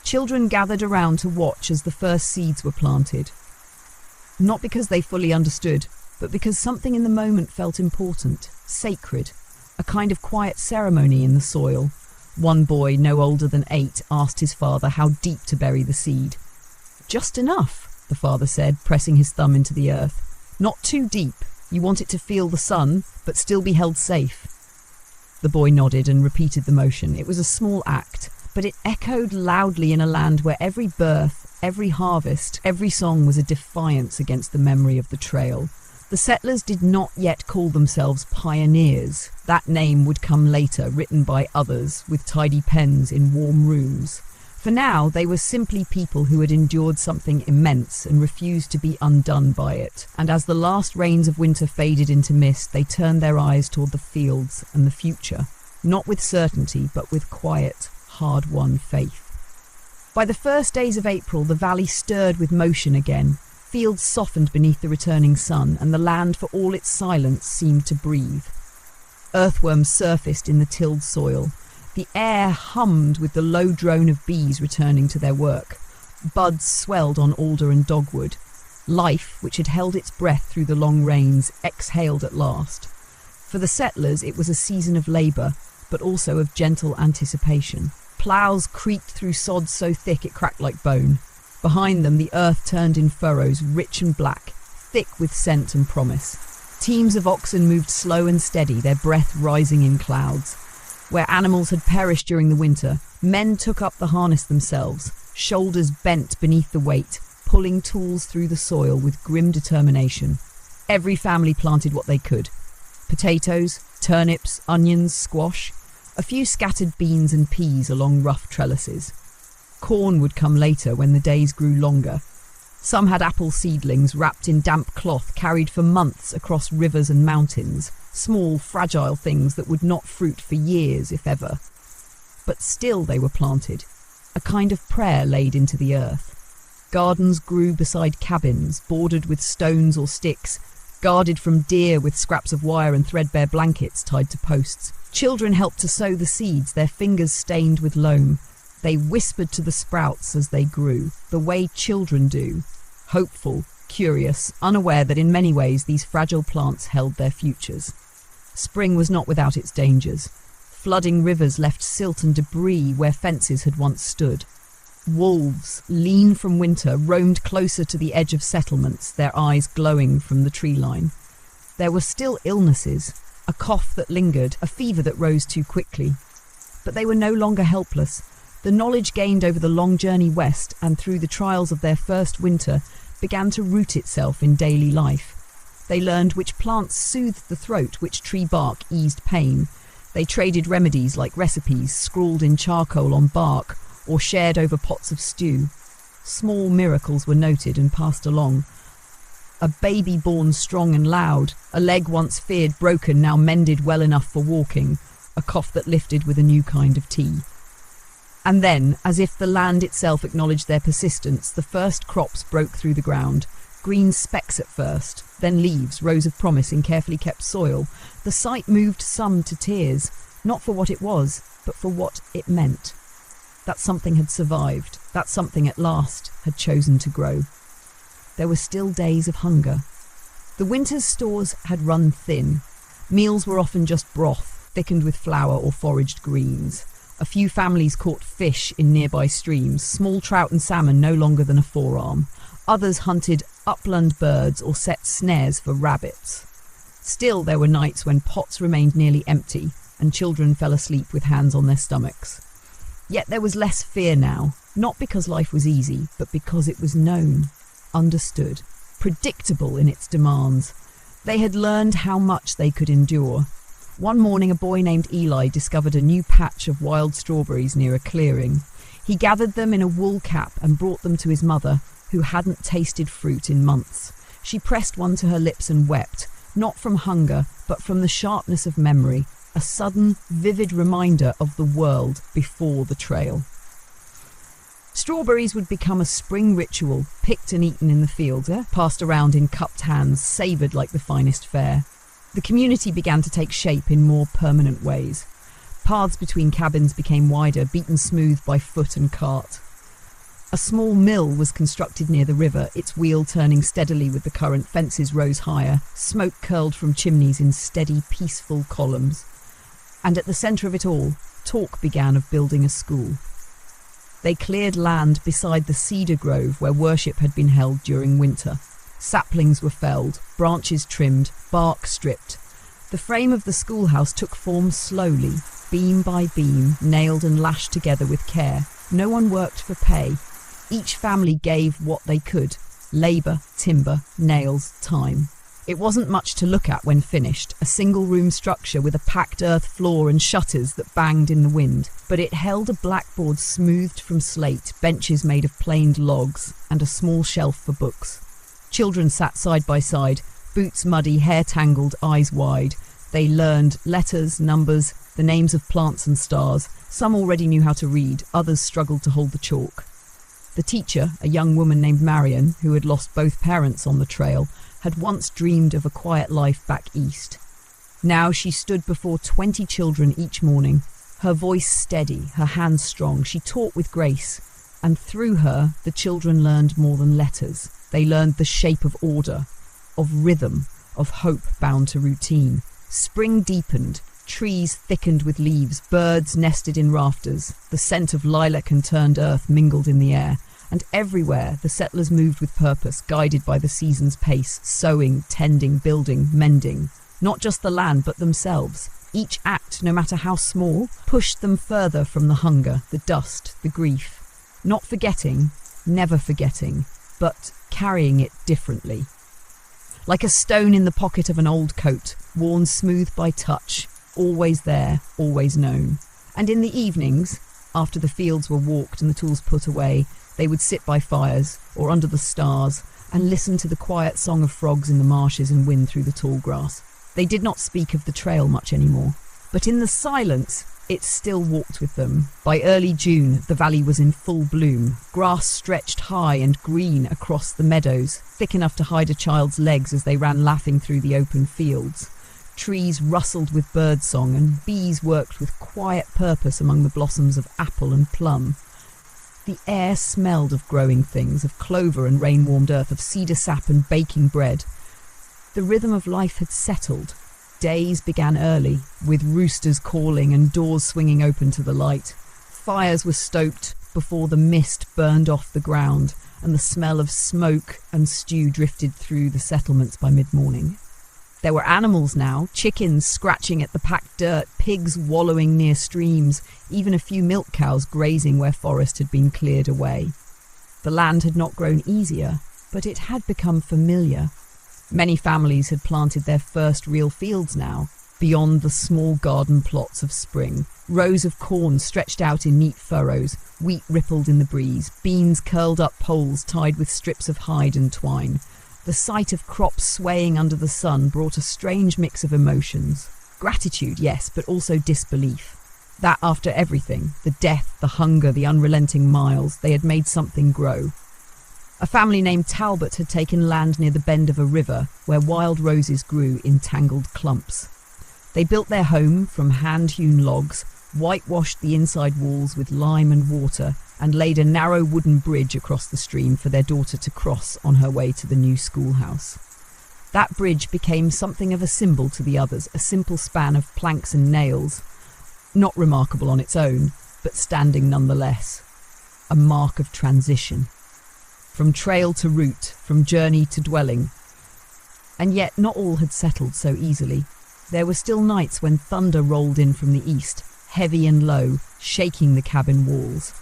Children gathered around to watch as the first seeds were planted. Not because they fully understood, but because something in the moment felt important, sacred, a kind of quiet ceremony in the soil. One boy, no older than 8, asked his father how deep to bury the seed. "Just enough," the father said, pressing his thumb into the earth. "Not too deep. You want it to feel the sun, but still be held safe." The boy nodded and repeated the motion. It was a small act, but it echoed loudly in a land where every birth, every harvest, every song was a defiance against the memory of the trail. The settlers did not yet call themselves pioneers. That name would come later, written by others, with tidy pens in warm rooms. For now, they were simply people who had endured something immense and refused to be undone by it. And as the last rains of winter faded into mist, they turned their eyes toward the fields and the future, not with certainty, but with quiet, hard-won faith. By the first days of April, the valley stirred with motion again. Fields softened beneath the returning sun, and the land, for all its silence, seemed to breathe. Earthworms surfaced in the tilled soil. The air hummed with the low drone of bees returning to their work. Buds swelled on alder and dogwood. Life, which had held its breath through the long rains, exhaled at last. For the settlers, it was a season of labour, but also of gentle anticipation. Ploughs creaked through sod so thick it cracked like bone. Behind them, the earth turned in furrows, rich and black, thick with scent and promise. Teams of oxen moved slow and steady, their breath rising in clouds. Where animals had perished during the winter, men took up the harness themselves, shoulders bent beneath the weight, pulling tools through the soil with grim determination. Every family planted what they could. Potatoes, turnips, onions, squash, a few scattered beans and peas along rough trellises. Corn would come later when the days grew longer. Some had apple seedlings wrapped in damp cloth carried for months across rivers and mountains, small, fragile things that would not fruit for years, if ever. But still they were planted, a kind of prayer laid into the earth. Gardens grew beside cabins, bordered with stones or sticks, guarded from deer with scraps of wire and threadbare blankets tied to posts. Children helped to sow the seeds, their fingers stained with loam. They whispered to the sprouts as they grew, the way children do, hopeful, curious, unaware that in many ways these fragile plants held their futures. Spring was not without its dangers. Flooding rivers left silt and debris where fences had once stood. Wolves, lean from winter, roamed closer to the edge of settlements, their eyes glowing from the tree line. There were still illnesses, a cough that lingered, a fever that rose too quickly. But they were no longer helpless. The knowledge gained over the long journey west and through the trials of their first winter began to root itself in daily life. They learned which plants soothed the throat, which tree bark eased pain. They traded remedies like recipes scrawled in charcoal on bark or shared over pots of stew. Small miracles were noted and passed along. A baby born strong and loud, a leg once feared broken now mended well enough for walking, a cough that lifted with a new kind of tea. And then, as if the land itself acknowledged their persistence, the first crops broke through the ground. Green specks at first, then leaves, rows of promise in carefully kept soil. The sight moved some to tears, not for what it was, but for what it meant. That something had survived, that something at last had chosen to grow. There were still days of hunger. The winter's stores had run thin. Meals were often just broth, thickened with flour or foraged greens. A few families caught fish in nearby streams, small trout and salmon no longer than a forearm. Others hunted upland birds or set snares for rabbits. Still, there were nights when pots remained nearly empty and children fell asleep with hands on their stomachs. Yet there was less fear now, not because life was easy, but because it was known, understood, predictable in its demands. They had learned how much they could endure. One morning, a boy named Eli discovered a new patch of wild strawberries near a clearing. He gathered them in a wool cap and brought them to his mother, who hadn't tasted fruit in months. She pressed one to her lips and wept, not from hunger, but from the sharpness of memory, a sudden, vivid reminder of the world before the trail. Strawberries would become a spring ritual, picked and eaten in the fields, passed around in cupped hands, savoured like the finest fare. The community began to take shape in more permanent ways. Paths between cabins became wider, beaten smooth by foot and cart. A small mill was constructed near the river, its wheel turning steadily with the current. Fences rose higher, smoke curled from chimneys in steady, peaceful columns. And at the centre of it all, talk began of building a school. They cleared land beside the cedar grove where worship had been held during winter. Saplings were felled, branches trimmed, bark stripped. The frame of the schoolhouse took form slowly, beam by beam, nailed and lashed together with care. No one worked for pay. Each family gave what they could: labour, timber, nails, time. It wasn't much to look at when finished, a single-room structure with a packed earth floor and shutters that banged in the wind, but it held a blackboard smoothed from slate, benches made of planed logs, and a small shelf for books. Children sat side by side, boots muddy, hair tangled, eyes wide. They learned letters, numbers, the names of plants and stars. Some already knew how to read, others struggled to hold the chalk. The teacher, a young woman named Marion, who had lost both parents on the trail, had once dreamed of a quiet life back east. Now she stood before 20 children each morning, her voice steady, her hands strong. She taught with grace, and through her the children learned more than letters. They learned the shape of order, of rhythm, of hope bound to routine. Spring deepened, trees thickened with leaves, birds nested in rafters, the scent of lilac and turned earth mingled in the air. And everywhere the settlers moved with purpose, guided by the season's pace, sowing, tending, building, mending. Not just the land, but themselves. Each act, no matter how small, pushed them further from the hunger, the dust, the grief. Not forgetting, never forgetting, but carrying it differently. Like a stone in the pocket of an old coat, worn smooth by touch, always there, always known. And in the evenings, after the fields were walked and the tools put away, they would sit by fires or under the stars and listen to the quiet song of frogs in the marshes and wind through the tall grass. They did not speak of the trail much anymore, but in the silence, it still walked with them. By early June, the valley was in full bloom. Grass stretched high and green across the meadows, thick enough to hide a child's legs as they ran laughing through the open fields. Trees rustled with birdsong and bees worked with quiet purpose among the blossoms of apple and plum. The air smelled of growing things, of clover and rain-warmed earth, of cedar sap and baking bread. The rhythm of life had settled. Days began early, with roosters calling and doors swinging open to the light. Fires were stoked before the mist burned off the ground, and the smell of smoke and stew drifted through the settlements by mid-morning. There were animals now, chickens scratching at the packed dirt, pigs wallowing near streams, even a few milk cows grazing where forest had been cleared away. The land had not grown easier, but it had become familiar. Many families had planted their first real fields now, beyond the small garden plots of spring. Rows of corn stretched out in neat furrows, wheat rippled in the breeze, beans curled up poles tied with strips of hide and twine. The sight of crops swaying under the sun brought a strange mix of emotions. Gratitude, yes, but also disbelief. That after everything, the death, the hunger, the unrelenting miles, they had made something grow. A family named Talbot had taken land near the bend of a river where wild roses grew in tangled clumps. They built their home from hand-hewn logs, whitewashed the inside walls with lime and water, and laid a narrow wooden bridge across the stream for their daughter to cross on her way to the new schoolhouse. That bridge became something of a symbol to the others, a simple span of planks and nails, not remarkable on its own, but standing nonetheless. A mark of transition. From trail to route, from journey to dwelling. And yet not all had settled so easily. There were still nights when thunder rolled in from the east, heavy and low, shaking the cabin walls.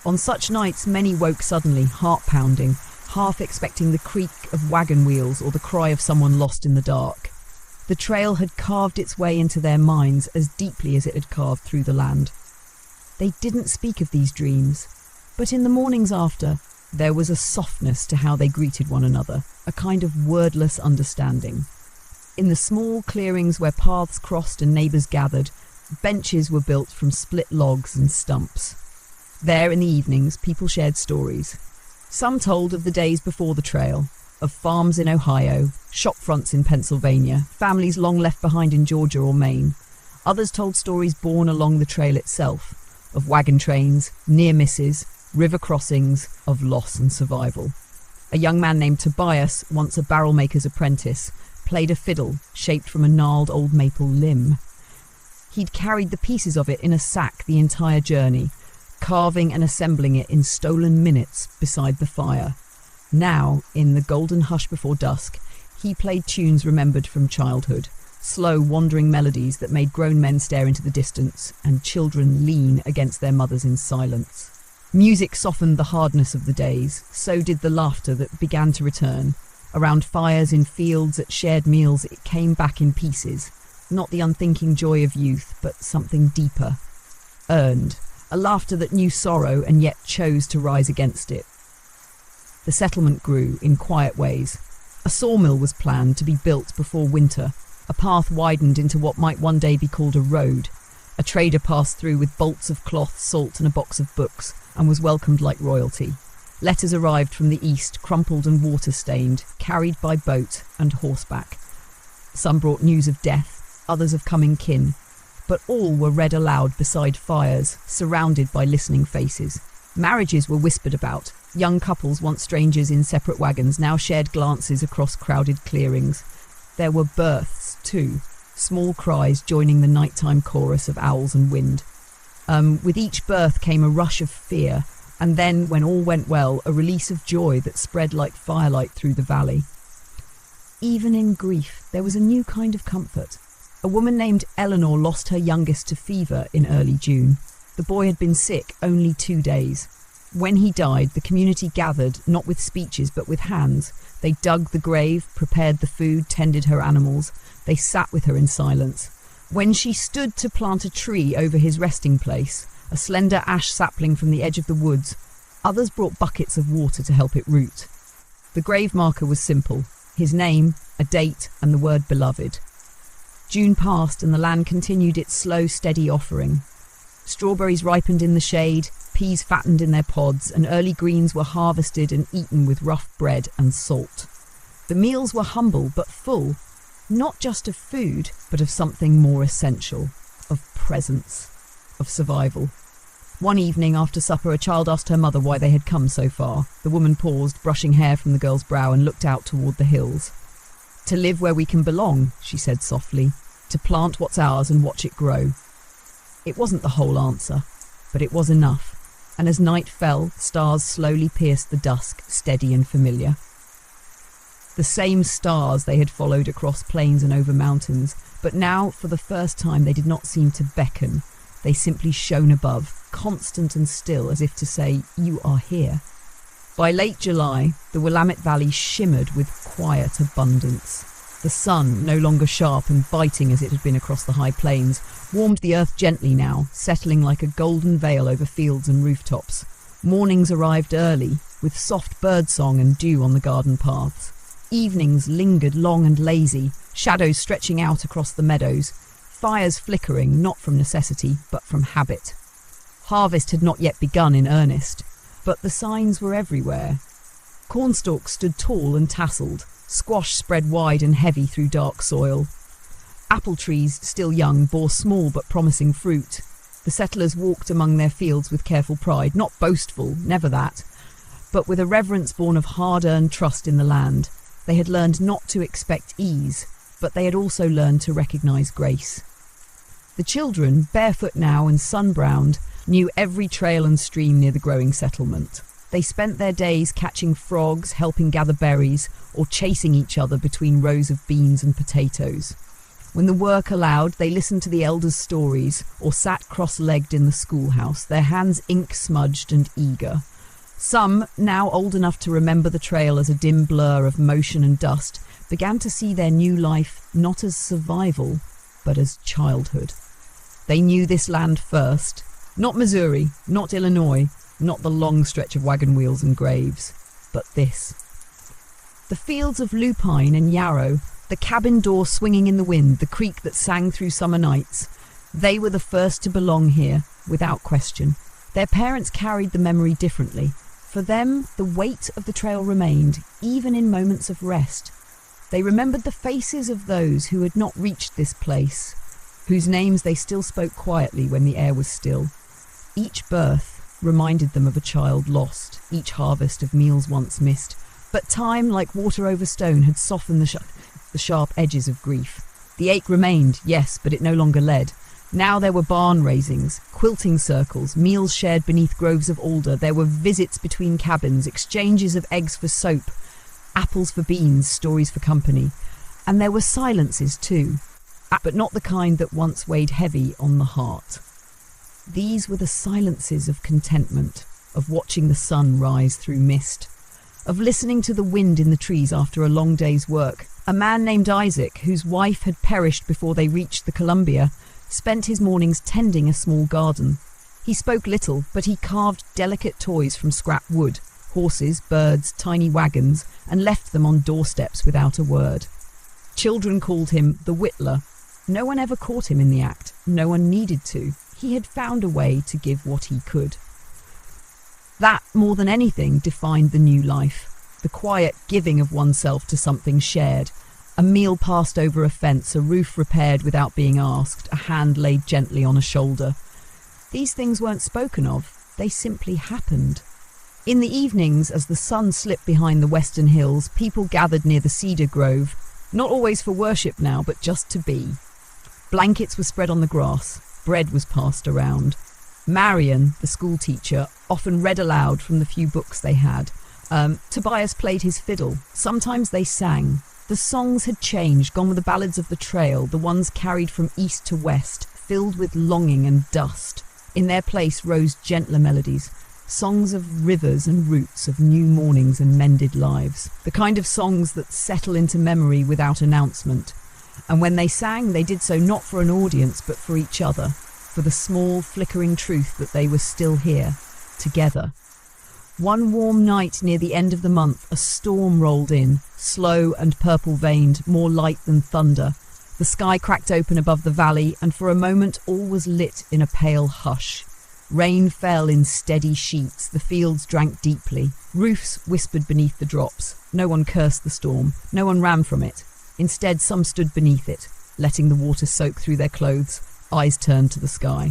On such nights, many woke suddenly, heart-pounding, half expecting the creak of wagon wheels or the cry of someone lost in the dark. The trail had carved its way into their minds as deeply as it had carved through the land. They didn't speak of these dreams, but in the mornings after, there was a softness to how they greeted one another, a kind of wordless understanding. In the small clearings where paths crossed and neighbours gathered, Benches were built from split logs and stumps. There, in the evenings, people shared stories. Some told of the days before the trail, of farms in Ohio, shop fronts in Pennsylvania, families long left behind in Georgia or Maine. Others told stories born along the trail itself, of wagon trains, near misses, river crossings, of loss and survival. A young man named Tobias, once a barrel maker's apprentice, played a fiddle shaped from a gnarled old maple limb. He'd carried the pieces of it in a sack the entire journey, carving and assembling it in stolen minutes beside the fire. Now, in the golden hush before dusk, he played tunes remembered from childhood, slow, wandering melodies that made grown men stare into the distance and children lean against their mothers in silence. Music softened the hardness of the days, so did the laughter that began to return. Around fires in fields at shared meals, it came back in pieces. Not the unthinking joy of youth, but something deeper. Earned. A laughter that knew sorrow and yet chose to rise against it. The settlement grew in quiet ways. A sawmill was planned to be built before winter. A path widened into what might one day be called a road. A trader passed through with bolts of cloth, salt and a box of books, and was welcomed like royalty. Letters arrived from the east, crumpled and water-stained, carried by boat and horseback. Some brought news of death, others of coming kin, but all were read aloud beside fires, surrounded by listening faces. Marriages were whispered about. Young couples, once strangers in separate wagons, now shared glances across crowded clearings. There were births, too, small cries joining the nighttime chorus of owls and wind. With each birth came a rush of fear, and then, when all went well, a release of joy that spread like firelight through the valley. Even in grief, there was a new kind of comfort. A woman named Eleanor lost her youngest to fever in early June. The boy had been sick only 2 days. When he died, the community gathered, not with speeches but with hands. They dug the grave, prepared the food, tended her animals. They sat with her in silence. When she stood to plant a tree over his resting place, a slender ash sapling from the edge of the woods, others brought buckets of water to help it root. The grave marker was simple: his name, a date, and the word beloved. June passed and the land continued its slow, steady offering. Strawberries ripened in the shade, peas fattened in their pods, and early greens were harvested and eaten with rough bread and salt. The meals were humble but full, not just of food, but of something more essential, of presence, of survival. One evening after supper, a child asked her mother why they had come so far. The woman paused, brushing hair from the girl's brow, and looked out toward the hills. "To live where we can belong," she said softly, "to plant what's ours and watch it grow." It wasn't the whole answer, but it was enough, and as night fell, stars slowly pierced the dusk, steady and familiar. The same stars they had followed across plains and over mountains, but now, for the first time, they did not seem to beckon. They simply shone above, constant and still, as if to say, "You are here." By late July, the Willamette Valley shimmered with quiet abundance. The sun, no longer sharp and biting as it had been across the high plains, warmed the earth gently now, settling like a golden veil over fields and rooftops. Mornings arrived early, with soft birdsong and dew on the garden paths. Evenings lingered long and lazy, shadows stretching out across the meadows, fires flickering not from necessity but from habit. Harvest had not yet begun in earnest, but the signs were everywhere. Cornstalks stood tall and tasselled, squash spread wide and heavy through dark soil. Apple trees, still young, bore small but promising fruit. The settlers walked among their fields with careful pride, not boastful, never that, but with a reverence born of hard-earned trust in the land. They had learned not to expect ease, but they had also learned to recognise grace. The children, barefoot now and sun-browned, knew every trail and stream near the growing settlement. They spent their days catching frogs, helping gather berries, or chasing each other between rows of beans and potatoes. When the work allowed, they listened to the elders' stories or sat cross-legged in the schoolhouse, their hands ink-smudged and eager. Some, now old enough to remember the trail as a dim blur of motion and dust, began to see their new life not as survival, but as childhood. They knew this land first. Not Missouri, not Illinois, not the long stretch of wagon wheels and graves, but this. The fields of lupine and yarrow, the cabin door swinging in the wind, the creek that sang through summer nights. They were the first to belong here, without question. Their parents carried the memory differently. For them, the weight of the trail remained, even in moments of rest. They remembered the faces of those who had not reached this place, whose names they still spoke quietly when the air was still. Each birth reminded them of a child lost, each harvest of meals once missed. But time, like water over stone, had softened the sharp edges of grief. The ache remained, yes, but it no longer led. Now there were barn raisings, quilting circles, meals shared beneath groves of alder. There were visits between cabins, exchanges of eggs for soap, apples for beans, stories for company. And there were silences too, but not the kind that once weighed heavy on the heart. These were the silences of contentment, of watching the sun rise through mist, of listening to the wind in the trees after a long day's work. A man named Isaac, whose wife had perished before they reached the Columbia, spent his mornings tending a small garden. He spoke little, but he carved delicate toys from scrap wood, horses, birds, tiny wagons, and left them on doorsteps without a word. Children called him the Whittler. No one ever caught him in the act. No one needed to. He had found a way to give what he could. That, more than anything, defined the new life. The quiet giving of oneself to something shared. A meal passed over a fence, a roof repaired without being asked, a hand laid gently on a shoulder. These things weren't spoken of. They simply happened. In the evenings, as the sun slipped behind the western hills, people gathered near the cedar grove, not always for worship now, but just to be. Blankets were spread on the grass. Bread was passed around. Marion, the school teacher, often read aloud from the few books they had. Tobias played his fiddle. Sometimes they sang. The songs had changed, gone with the ballads of the trail, the ones carried from east to west, filled with longing and dust. In their place rose gentler melodies, songs of rivers and roots, of new mornings and mended lives, the kind of songs that settle into memory without announcement. And when they sang, they did so not for an audience, but for each other, for the small, flickering truth that they were still here, together. One warm night near the end of the month, a storm rolled in, slow and purple-veined, more light than thunder. The sky cracked open above the valley, and for a moment all was lit in a pale hush. Rain fell in steady sheets, the fields drank deeply. Roofs whispered beneath the drops. No one cursed the storm, no one ran from it. Instead, some stood beneath it, letting the water soak through their clothes, eyes turned to the sky.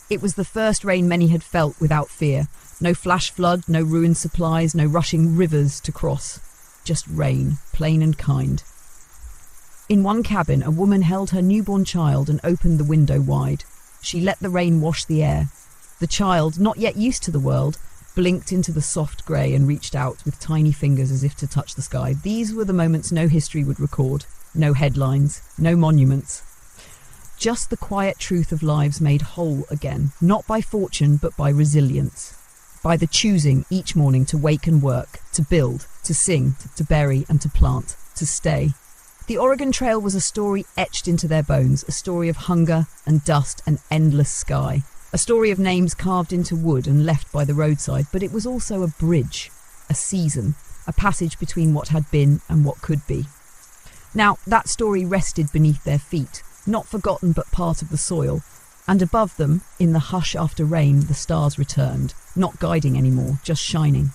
It was the first rain many had felt without fear. No flash flood, no ruined supplies, no rushing rivers to cross. Just rain, plain and kind. In one cabin, a woman held her newborn child and opened the window wide. She let the rain wash the air. The child, not yet used to the world, blinked into the soft grey and reached out with tiny fingers as if to touch the sky. These were the moments no history would record. No headlines, no monuments. Just the quiet truth of lives made whole again, not by fortune but by resilience. By the choosing each morning to wake and work, to build, to sing, to bury and to plant, to stay. The Oregon Trail was a story etched into their bones, a story of hunger and dust and endless sky. A story of names carved into wood and left by the roadside, but it was also a bridge, a season, a passage between what had been and what could be. Now, that story rested beneath their feet, not forgotten but part of the soil, and above them, in the hush after rain, the stars returned, not guiding anymore, just shining.